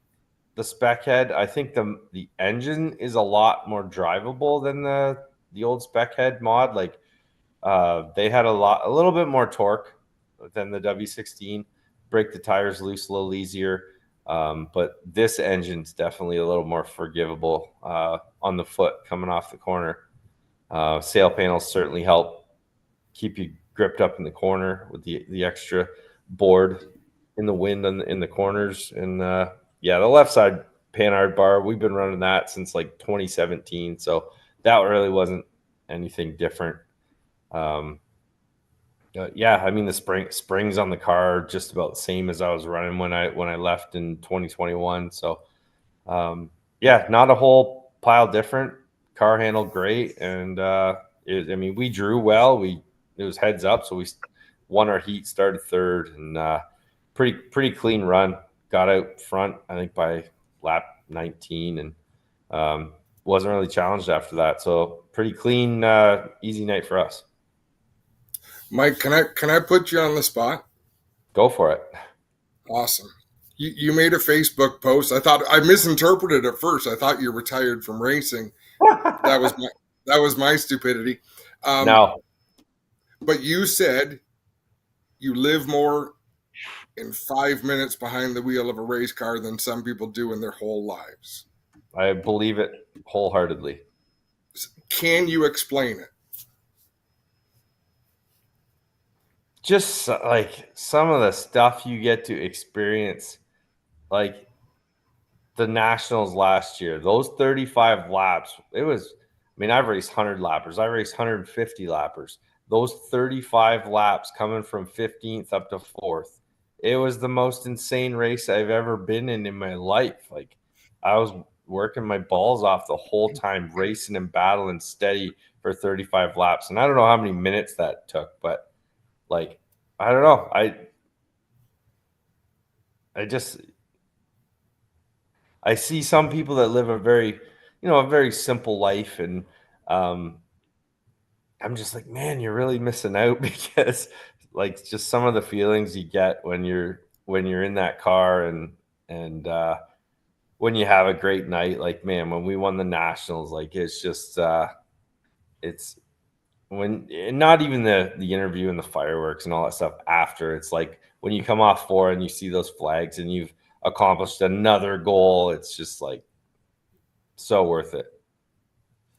the spec head. I think the engine is a lot more drivable than the old spec head mod. Like they had a little bit more torque than the W16. Break the tires loose a little easier. But this engine's definitely a little more forgivable on the foot coming off the corner. Sail panels certainly help keep you gripped up in the corner with the extra board in the wind in the corners. And the left side Panhard bar, we've been running that since like 2017. So that really wasn't anything different. I mean, the springs on the car are just about the same as I was running when I left in 2021. So, not a whole pile different. Car handled great, and we drew well. It was heads up, so we won our heat, started third, and pretty clean run. Got out front, I think by lap 19, and wasn't really challenged after that. So pretty clean, easy night for us. Mike, can I put you on the spot? Go for it. Awesome. You made a Facebook post. I thought I misinterpreted at first. I thought you retired from racing. That was my stupidity. No. But you said you live more in 5 minutes behind the wheel of a race car than some people do in their whole lives. I believe it wholeheartedly. Can you explain it? Just like some of the stuff you get to experience, like the Nationals last year, those 35 laps, I've raced 100 lappers. I raced 150 lappers. Those 35 laps coming from 15th up to 4th. It was the most insane race I've ever been in my life. Like, I was working my balls off the whole time, racing and battling steady for 35 laps. And I don't know how many minutes that took, but like, I don't know. I see some people that live a very simple life, and I'm just like, man, you're really missing out, because like just some of the feelings you get when you're in that car and when you have a great night. Like, man, when we won the Nationals, like it's just it's when, and not even the interview and the fireworks and all that stuff after. It's like when you come off 4 and you see those flags and you've accomplished another goal, it's just like so worth it.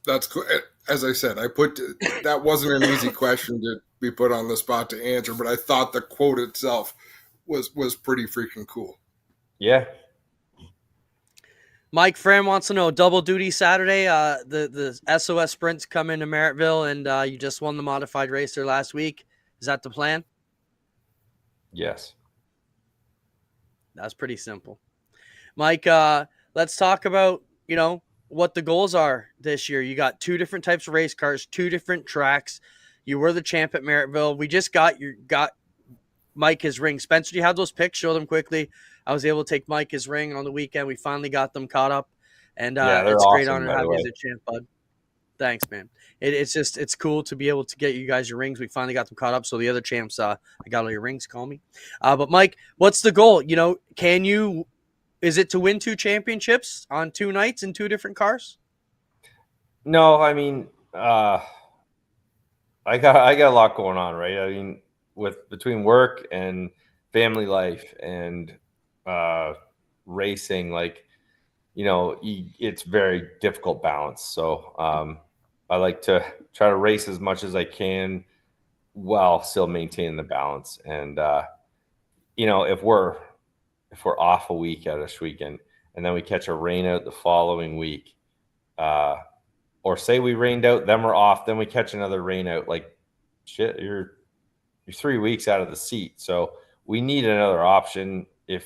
That's cool. As I said, that wasn't an easy question to be put on the spot to answer, but I thought the quote itself was pretty freaking cool. Yeah. Mike Fran wants to know, double duty Saturday. The SOS sprints come into Merrittville, and you just won the modified race there last week. Is that the plan? Yes. That's pretty simple. Mike, let's talk about, what the goals are this year. You got 2 different types of race cars, 2 different tracks. You were the champ at Merrittville. We just got Mike his ring. Spencer, do you have those pics? Show them quickly. I was able to take Mike his ring on the weekend. We finally got them caught up. And Yeah, they're it's a great awesome, honor to by have the you as way. a champ, bud. Thanks, man. It's cool to be able to get you guys your rings. We finally got them caught up. So the other champs, I got all your rings, call me. But Mike, what's the goal? Is it to win 2 championships on 2 nights in 2 different cars? No, I mean, I got a lot going on, right? I mean, between work and family life and racing, like, it's very difficult balance. So I like to try to race as much as I can while still maintaining the balance. And if we're off a week out of this weekend and then we catch a rain out the following week, or say we rained out, then we're off, then we catch another rain out, like shit, you're 3 weeks out of the seat. So we need another option. If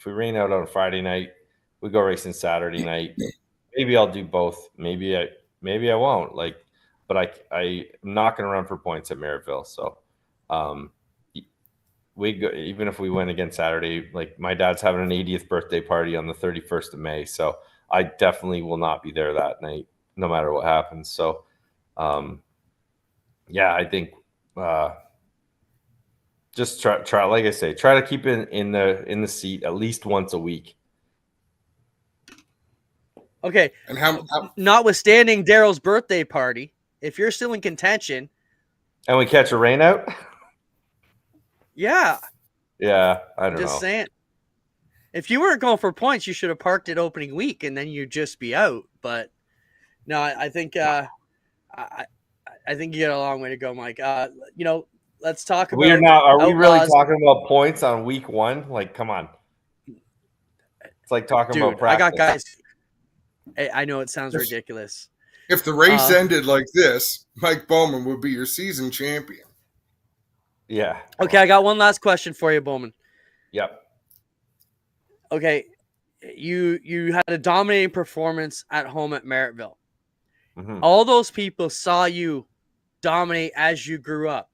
we rain out on a Friday night, we go racing Saturday night. Maybe I'll do both. Maybe I won't. Like, but I'm not going to run for points at Merrittville. So we go, even if we win again Saturday, like my dad's having an 80th birthday party on the 31st of May. So I definitely will not be there that night, no matter what happens. So, I think just try, like I say, try to keep it in the seat at least once a week. Okay. And how notwithstanding Daryl's birthday party, if you're still in contention, and we catch a rain out, yeah, I don't know. Just saying. If you weren't going for points, you should have parked it opening week, and then you'd just be out. But no, I think I think you got a long way to go, Mike. Let's talk about. Are we really talking about points on week 1? Like, come on. It's like talking about practice. I got guys. I know it sounds ridiculous. If the race ended like this, Mike Bowman would be your season champion. Yeah. Okay, I got one last question for you, Bowman. Yep. Okay, you had a dominating performance at home at Merrittville. Mm-hmm. All those people saw you dominate as you grew up.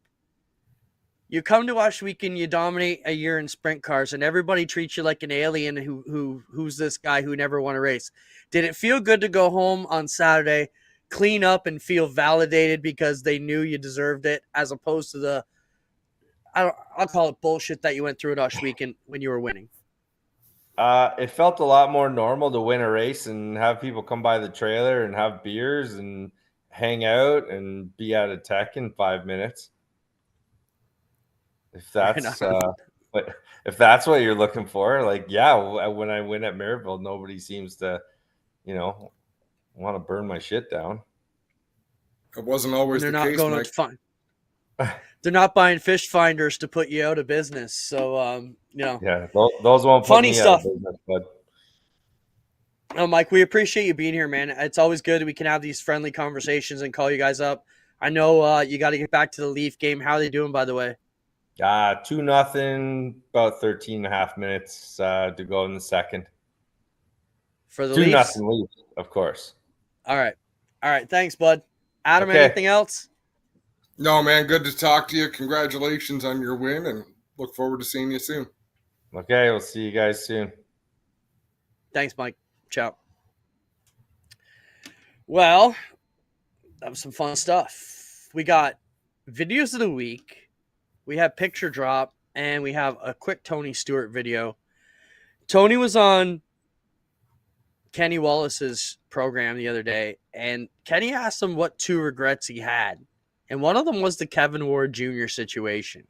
You come to Wash Week and you dominate a year in sprint cars, and everybody treats you like an alien who's this guy who never won a race. Did it feel good to go home on Saturday, clean up, and feel validated because they knew you deserved it, as opposed to the I'll call it bullshit that you went through at Wash Week when you were winning? It felt a lot more normal to win a race and have people come by the trailer and have beers and hang out and be out of tech in 5 minutes. If that's what you're looking for, like, yeah, when I win at Merrittville, nobody seems to, want to burn my shit down. It wasn't always the case, Mike. Fun. They're not buying fish finders to put you out of business. So, Yeah, those won't put me out of business, bud. No, Mike, we appreciate you being here, man. It's always good we can have these friendly conversations and call you guys up. I know you got to get back to the Leaf game. How are they doing, by the way? 2-0, about 13 and a half minutes to go in the second. For the Leafs? 2-0 Leafs, of course. All right. Thanks, bud. Adam, anything else? No, man. Good to talk to you. Congratulations on your win, and look forward to seeing you soon. Okay, we'll see you guys soon. Thanks, Mike. Ciao. Well, that was some fun stuff. We got videos of the week. We have picture drop, and we have a quick Tony Stewart video. Tony was on Kenny Wallace's program the other day, and Kenny asked him what 2 regrets he had. And one of them was the Kevin Ward Jr. situation.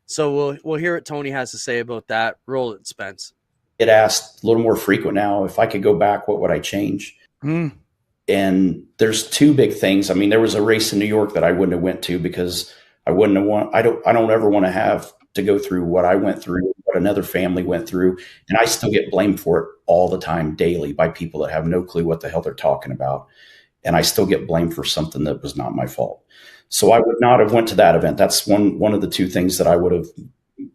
So we'll hear what Tony has to say about that. Roll it, Spence. Get asked a little more frequent now. If I could go back, what would I change? And there's 2 big things. I mean, there was a race in New York that I wouldn't have went to because I wouldn't have I don't ever want to have to go through what I went through, what another family went through, and I still get blamed for it all the time, daily, by people that have no clue what the hell they're talking about. And I still get blamed for something that was not my fault. So I would not have went to that event. That's one of the two things that I would have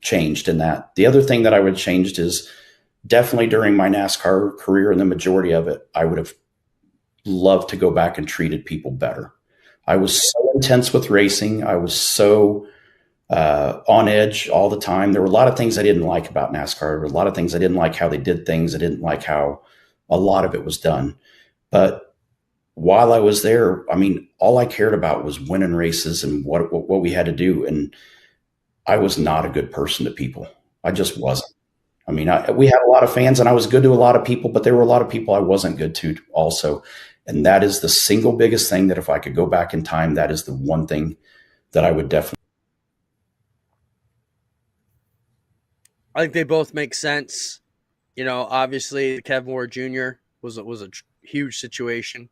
changed in that. The other thing that I would have changed is definitely during my NASCAR career, and the majority of it, I would have loved to go back and treated people better. I was so intense with racing. I was so on edge all the time. There were a lot of things I didn't like about NASCAR. There were a lot of things I didn't like how they did things. I didn't like how a lot of it was done. But while I was there, I mean, all I cared about was winning races and what we had to do. And I was not a good person to people. I just wasn't. I mean, we had a lot of fans, and I was good to a lot of people, but there were a lot of people I wasn't good to also. And that is the single biggest thing that if I could go back in time, that is the one thing that I would definitely. I think they both make sense. You know, obviously Kevin Ward Jr. was a huge situation.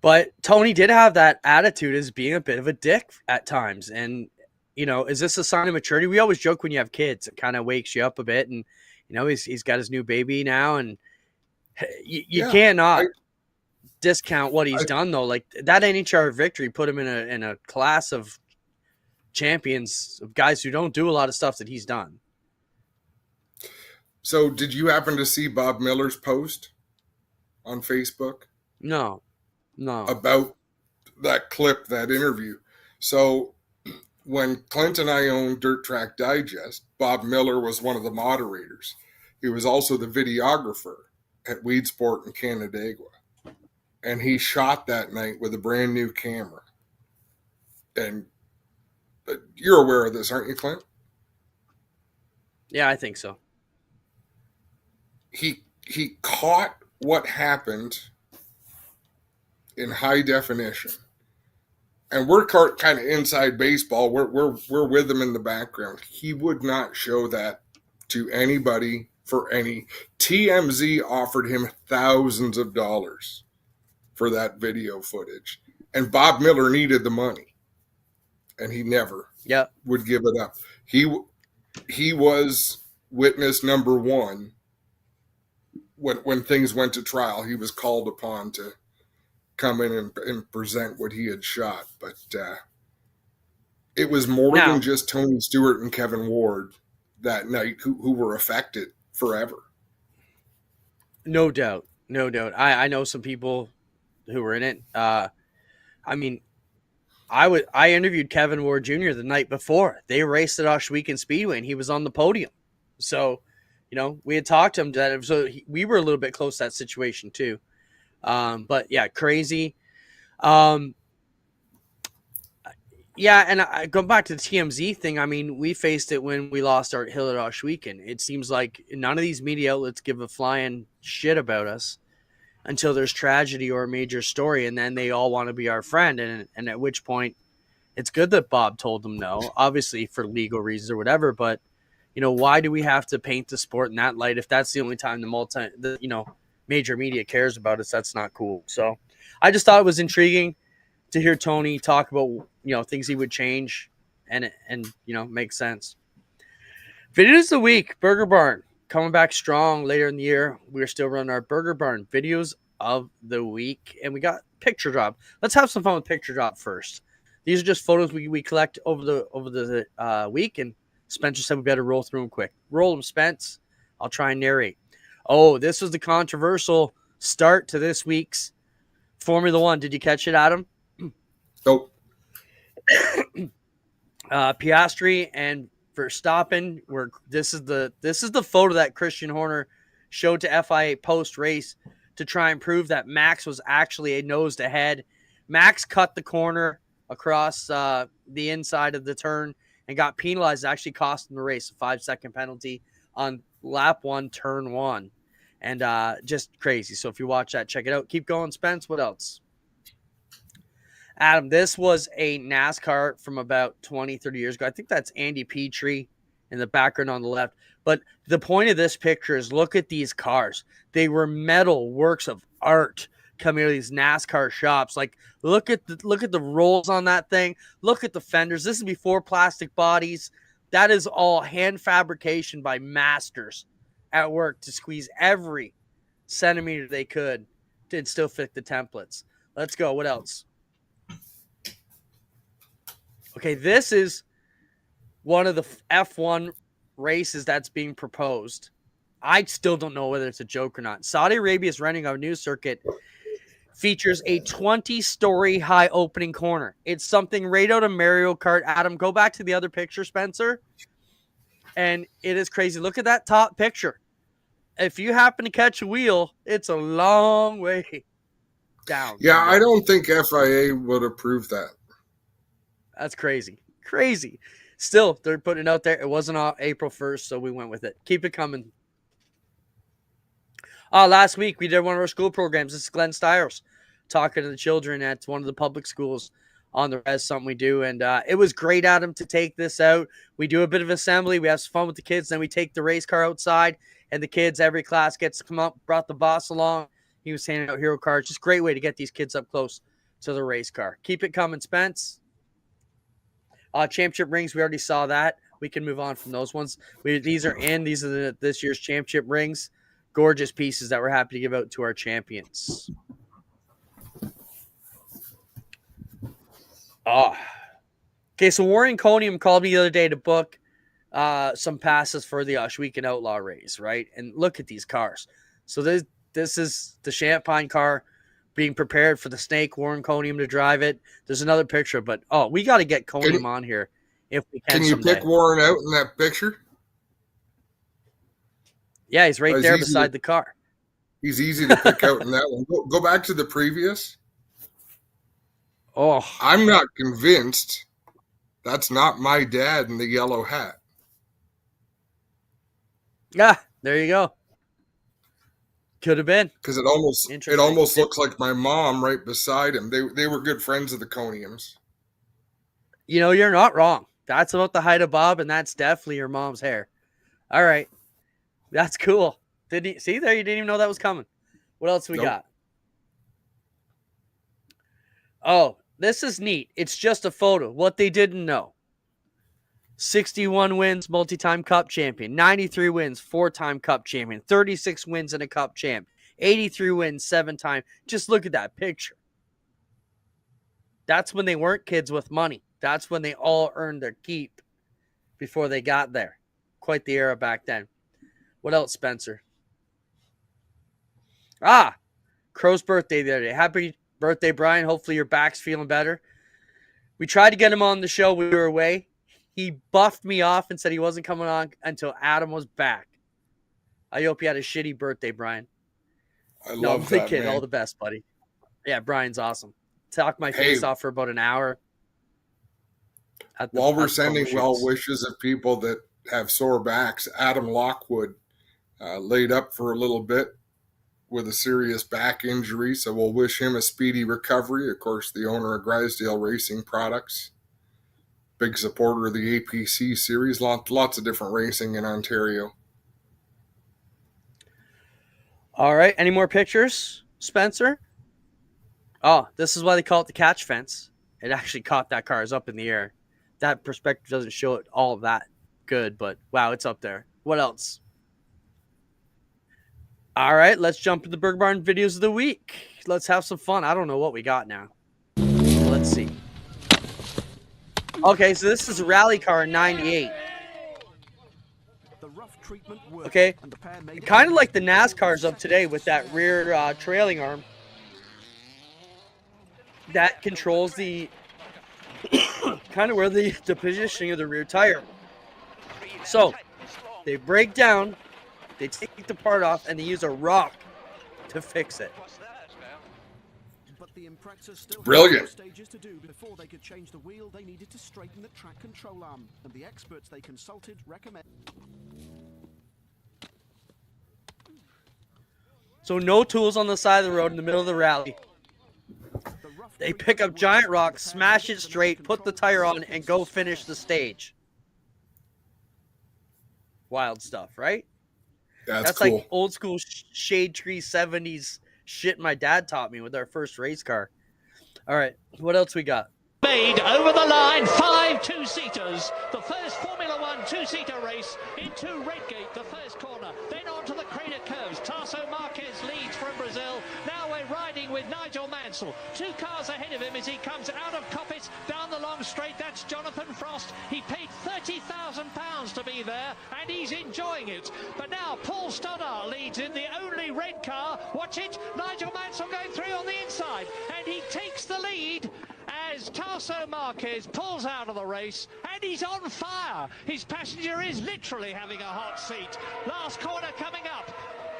But Tony did have that attitude as being a bit of a dick at times. And, you know, is this a sign of maturity? We always joke when you have kids, it kind of wakes you up a bit. And, you know, he's got his new baby now. And you cannot discount what he's done, though. Like, that NHR victory put him in a class of champions, of guys who don't do a lot of stuff that he's done. So did you happen to see Bob Miller's post on Facebook? No. About that clip, that interview. So when Clint and I owned Dirt Track Digest, Bob Miller was one of the moderators. He was also the videographer at Weed Sport in Canandaigua. And he shot that night with a brand new camera. And you're aware of this, aren't you, Clint? Yeah, I think so. He caught what happened in high definition, and we're kind of inside baseball. We're with him in the background. He would not show that to anybody for any. TMZ offered him thousands of dollars for that video footage, and Bob Miller needed the money, and he never would give it up. He was witness number one when things went to trial. He was called upon to come in and present what he had shot. But it was more than just Tony Stewart and Kevin Ward that night who were affected forever. No doubt. I know some people who were in it. I mean, I interviewed Kevin Ward Jr. the night before. They raced at Oshweekon Speedway, and he was on the podium. So, you know, we had talked to him. So we were a little bit close to that situation too. But yeah, crazy. And I go back to the TMZ thing. I mean, we faced it when we lost our hill at Oshweekon. It seems like none of these media outlets give a flying shit about us until there's tragedy or a major story, and then they all want to be our friend. And at which point, it's good that Bob told them no, obviously for legal reasons or whatever. But you know, why do we have to paint the sport in that light if that's the only time the major media cares about us? That's not cool. So I just thought it was intriguing to hear Tony talk about, you know, things he would change and you know, make sense. Videos of the week, Burger Barn coming back strong later in the year. We're still running our Burger Barn videos of the week, and we got picture drop. Let's have some fun with picture drop first. These are just photos we collect over the week, and Spencer said we better roll through them quick. Roll them, Spence. I'll try and narrate. Oh, this was the controversial start to this week's Formula One. Did you catch it, Adam? Nope. Piastri and Verstappen this is the photo that Christian Horner showed to FIA post race to try and prove that Max was actually a nose to head. Max cut the corner across the inside of the turn and got penalized, actually costing the race a 5-second penalty on lap 1, turn 1. And just crazy. So if you watch that, check it out. Keep going, Spence. What else? Adam, this was a NASCAR from about 20, 30 years ago. I think that's Andy Petrie in the background on the left. But the point of this picture is look at these cars. They were metal works of art coming out of these NASCAR shops. Like, look at the rolls on that thing. Look at the fenders. This is before plastic bodies. That is all hand fabrication by masters at work to squeeze every centimeter they could to still fit the templates. Let's go. What else? Okay, this is one of the F1 races that's being proposed. I still don't know whether it's a joke or not. Saudi Arabia is running a new circuit, features a 20-story high opening corner. It's something right out of Mario Kart. Adam, go back to the other picture, Spencer. And it is crazy. Look at that top picture. If you happen to catch a wheel, it's a long way down. Yeah, I don't think FIA would approve that. That's crazy. Crazy. Still, they're putting it out there. It wasn't on April 1st, so we went with it. Keep it coming. Last week, we did one of our school programs. This is Glenn Stiles talking to the children at one of the public schools on the res, something we do. And it was great, Adam, to take this out. We do a bit of assembly. We have some fun with the kids. Then we take the race car outside, and the kids, every class gets to come up. Brought the boss along. He was handing out hero cards. Just a great way to get these kids up close to the race car. Keep it coming, Spence. Championship rings, we already saw that. We can move on from those ones. These are this year's championship rings. Gorgeous pieces that we're happy to give out to our champions. Okay, so Warren Conium called me the other day to book some passes for the Oshweekend Outlaw race, right? And look at these cars. So this is the Champagne car being prepared for the Snake, Warren Conium, to drive it. There's another picture, but we got to get Conium on here if we can. Can you someday. pick Warren out in that picture? Yeah, he's right there beside the car. He's easy to pick out in that one. Go back to the previous. Oh, I'm not convinced that's not my dad in the yellow hat. Yeah, there you go. Could have been. Because it almost looks like my mom right beside him. They were good friends of the Coniums. You know, you're not wrong. That's about the height of Bob, and that's definitely your mom's hair. All right. That's cool. See there? You didn't even know that was coming. What else we got? Oh, this is neat. It's just a photo. What they didn't know. 61 wins, multi-time cup champion. 93 wins, 4-time cup champion. 36 wins and a cup champ. 83 wins, 7-time. Just look at that picture. That's when they weren't kids with money. That's when they all earned their keep before they got there. Quite the era back then. What else, Spencer? Crow's birthday the other day. Happy birthday, Brian. Hopefully your back's feeling better. We tried to get him on the show. We were away. He buffed me off and said he wasn't coming on until Adam was back. I hope you had a shitty birthday, Brian. I love that, kid. man. All the best, buddy. Yeah, Brian's awesome. Talked my face off for about an hour. While we're sending well wishes of people that have sore backs, Adam Lockwood laid up for a little bit with a serious back injury, so we'll wish him a speedy recovery. Of course, the owner of Grisdale Racing Products, big supporter of the APC series, lots of different racing in Ontario. All right, any more pictures, Spencer? Oh, this is why they call it the catch fence. It actually caught that car up in the air. That perspective doesn't show it all that good, but wow, it's up there. What else? All right, let's jump to the Burger Barn videos of the week. Let's have some fun. I don't know what we got now. Let's see. Okay, so this is a rally car in 98. Okay, kind of like the NASCARs of today with that rear trailing arm that controls the kind of where the positioning of the rear tire. So they break down, they take the part off, and they use a rock to fix it. Brilliant. Stages to do before they could change the wheel, they needed to straighten the track control arm, and the experts they consulted recommend. So no tools on the side of the road in the middle of the rally. They pick up giant rocks, smash it straight, put the tire on, and go finish the stage. Wild stuff, right? That's cool. Like old school shade tree 70s shit my dad taught me with our first race car. All right, what else we got? Made over the line, 5 two-seaters. The first Formula One two-seater race into Redgate, the first corner, then onto the Crater Curves. Tarso Marquez leads from Brazil. Now we're riding with Nigel Mansell. 2 cars ahead of him as he comes out of Coppice down the long straight. That's Jonathan Frost. He paid £30,000 to be there, and he's enjoying it. But now Paul Stoddart leads in the only red car. Watch it, Nigel Mansell going through on the inside, and he takes the lead as Tarso Marquez pulls out of the race, and he's on fire. His passenger is literally having a hot seat. Last corner coming up.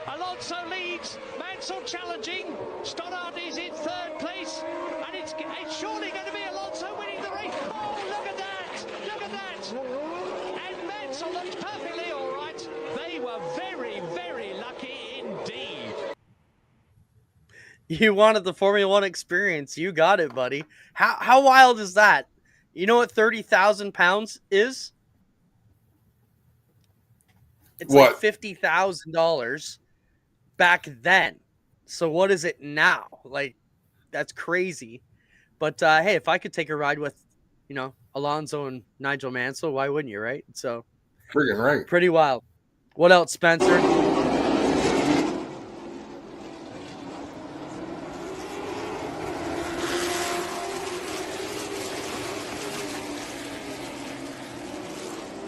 Alonso leads, Mansell challenging, Stoddart is in 3rd place, and it's surely going to be Alonso winning the race. Oh, look at that, look at that. And Mansell looked perfectly all right. They were very, very lucky indeed. You wanted the Formula One experience. You got it, buddy. How wild is that? You know what 30,000 pounds is? It's What? like $50,000 back then. So what is it now? Like, that's crazy. But hey, if I could take a ride with, Alonso and Nigel Mansell, why wouldn't you, right? So Friggin' right. pretty wild. What else, Spencer?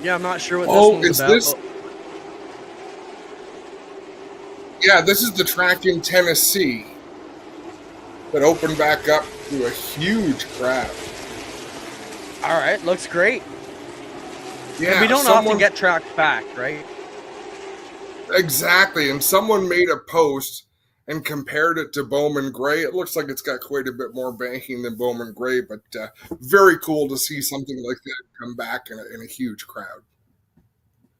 Yeah, I'm not sure what this one's about. This? Yeah, this is the track in Tennessee that opened back up to a huge crowd. All right, looks great. Yeah, And we don't often get tracks back, right? Exactly, and someone made a post and compared it to Bowman Gray. It looks like it's got quite a bit more banking than Bowman Gray, but very cool to see something like that come back in a huge crowd.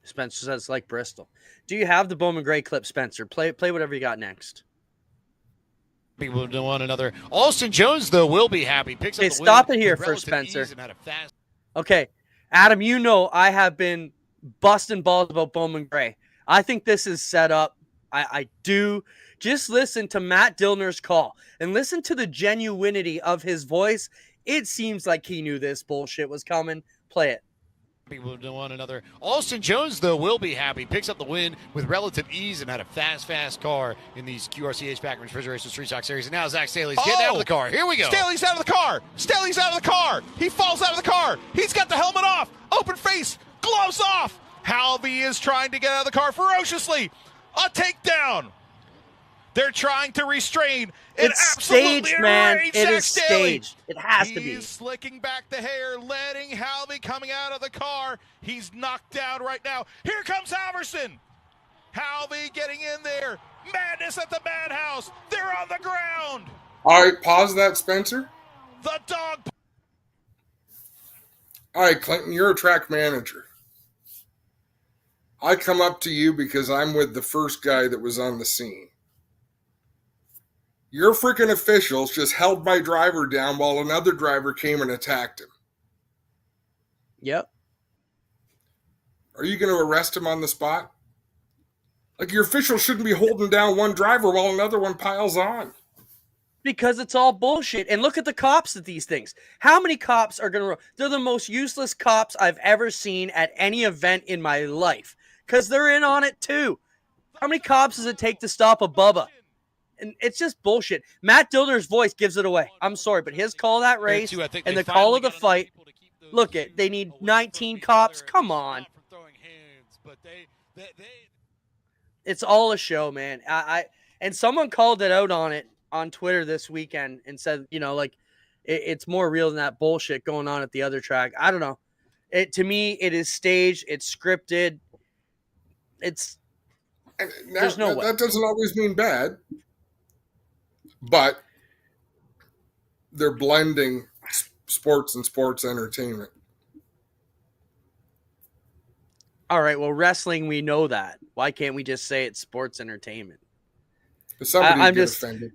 Spencer says like Bristol. Do you have the Bowman Gray clip, Spencer? Play whatever you got next. People to one another. Austin Jones, though, will be happy. Picks Okay, up the stop win it here with first, relative Spencer. ease and had a fast- Okay, Adam, I have been busting balls about Bowman Gray. I think this is set up. I do. Just listen to Matt Dillner's call and listen to the genuinity of his voice. It seems like he knew this bullshit was coming. Play it. People to one another. Austin Jones, though, will be happy. Picks up the win with relative ease and had a fast car in these QRC HVAC Refrigeration Street Stock Series. And now Zach Staley's getting out of the car. Here we go. Staley's out of the car. Staley's out of the car. He falls out of the car. He's got the helmet off. Open face. Gloves off. Halvey is trying to get out of the car ferociously. A takedown. They're trying to restrain. It's staged, man. It is staged. It has to be. He's slicking back the hair, letting Halvey coming out of the car. He's knocked down right now. Here comes Halverson. Halvey getting in there. Madness at the madhouse. They're on the ground. All right, pause that, Spencer. The dog. All right, Clinton, you're a track manager. I come up to you because I'm with the first guy that was on the scene. Your freaking officials just held my driver down while another driver came and attacked him. Yep. Are you going to arrest him on the spot? Like, your officials shouldn't be holding down one driver while another one piles on. Because it's all bullshit. And look at the cops at these things. How many cops are going to... They're the most useless cops I've ever seen at any event in my life. Because they're in on it too. How many cops does it take to stop a Bubba? And it's just bullshit. Matt Dillner's voice gives it away. I'm sorry, but his call of that race and the call of the fight... Look, they need 19 cops. Come on. It's all a show, man. And someone called it out on it on Twitter this weekend and said, it's more real than that bullshit going on at the other track. I don't know. To me, it is staged. It's scripted. There's no way. That doesn't always mean bad, but they're blending sports and sports entertainment. All right, well, wrestling, we know that. Why can't we just say it's sports entertainment? Somebody get offended.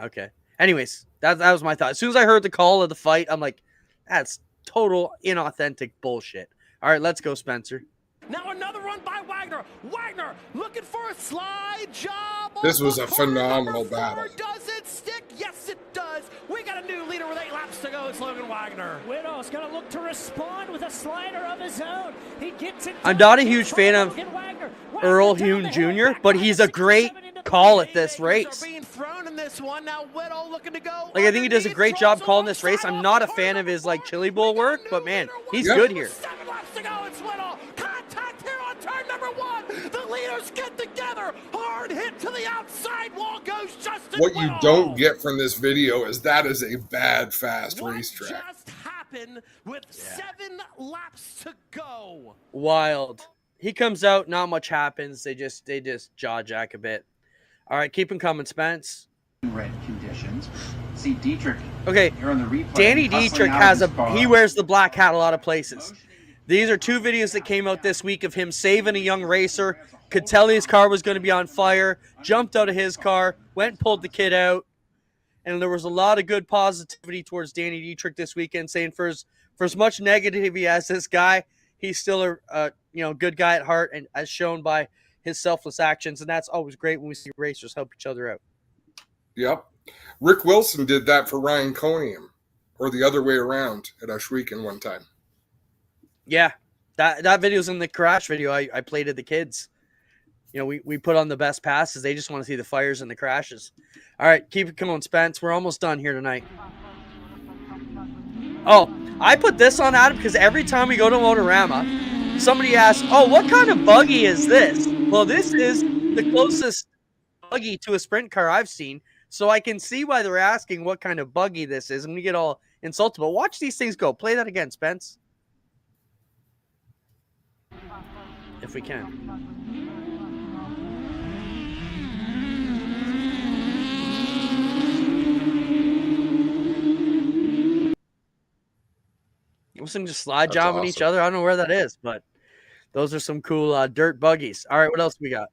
Okay. Anyways, that was my thought. As soon as I heard the call of the fight, I'm like, that's total inauthentic bullshit. All right, let's go, Spencer. Now another run by Wagner. Wagner looking for a slide job. This was a phenomenal battle. Does it stick? Yes, it does. We got a new leader with 8 laps to go. It's Logan Wagner. Widow's going to look to respond with a slider of his own. He gets it. I'm not a huge fan of Earl Hume Jr., but he's a great call at this race. Being thrown in this one. Now Widow looking to go. Like, I think he does a great job calling this race. I'm not a fan of his like chili bowl work, but man, he's good here. 7 laps to go. It's Widow. Contact here on turn number 1. The leaders get together. Hard hit to the outside wall goes Justin. What you don't get from this video is that is a bad, fast racetrack. What just happened with 7 laps to go? Wild. He comes out, not much happens. They just jaw jack a bit. All right, keep him coming, Spence. Red conditions. See Dietrich. Okay, Here on the replay, Danny hustling Dietrich out has of his car. he wears the black hat a lot of places. These are 2 videos that came out this week of him saving a young racer. Could tell his car was going to be on fire. Jumped out of his car, went and pulled the kid out. And there was a lot of good positivity towards Danny Dietrich this weekend, saying for as much negativity as this guy, he's still a good guy at heart, and as shown by his selfless actions. And that's always great when we see racers help each other out. Yep. Rick Wilson did that for Ryan Conium, or the other way around at Ashweekend one time. Yeah, that video's in the crash video I played at the kids. You know, we put on the best passes. They just want to see the fires and the crashes. All right, keep it coming, Spence. We're almost done here tonight. Oh, I put this on, Adam, because every time we go to Motorama, somebody asks, oh, what kind of buggy is this? Well, this is the closest buggy to a sprint car I've seen, so I can see why they're asking what kind of buggy this is, and we get all insulted. But watch these things go. Play that again, Spence. If we can. Listen to slide jobbing each other. I don't know where that is, but those are some cool dirt buggies. All right, what else we got?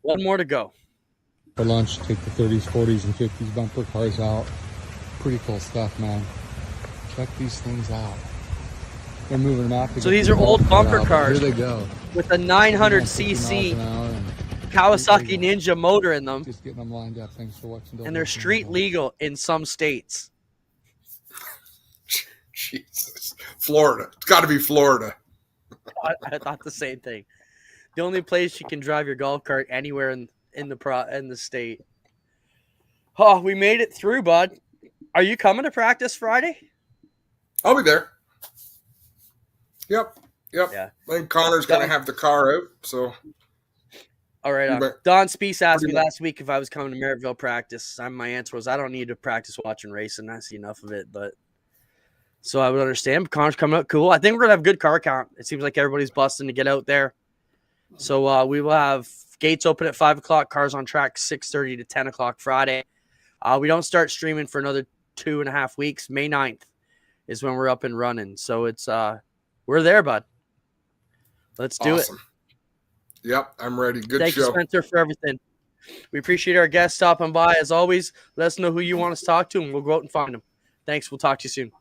One more to go. For lunch, take the 30s, 40s, and 50s bumper cars out. Pretty cool stuff, man. Check these things out. They're moving them out. So these are old bumper cars. Here they go. With a 900cc Kawasaki Ninja motor in them. Just getting them lined up. Thanks for watching. And they're street legal in some states. Jesus. Florida. It's got to be Florida. I thought the same thing. The only place you can drive your golf cart anywhere in the state. Oh, we made it through, bud. Are you coming to practice Friday? I'll be there. Yep. Yeah. I think Connor's going to have the car out, so. All right. Don Speece asked me last week if I was coming to Merrittville practice. My answer was I don't need to practice watching racing. I see enough of it, but so I would understand. Connor's coming out cool. I think we're going to have a good car count. It seems like everybody's busting to get out there. So we will have gates open at 5 o'clock, cars on track 6:30 to 10 o'clock Friday. We don't start streaming for another 2.5 weeks. May 9th is when we're up and running. So it's we're there, bud. Let's do it. Yep, I'm ready. Good Thank show. you, Spencer, for everything. We appreciate our guests stopping by. As always, let us know who you want us to talk to, and we'll go out and find them. Thanks. We'll talk to you soon.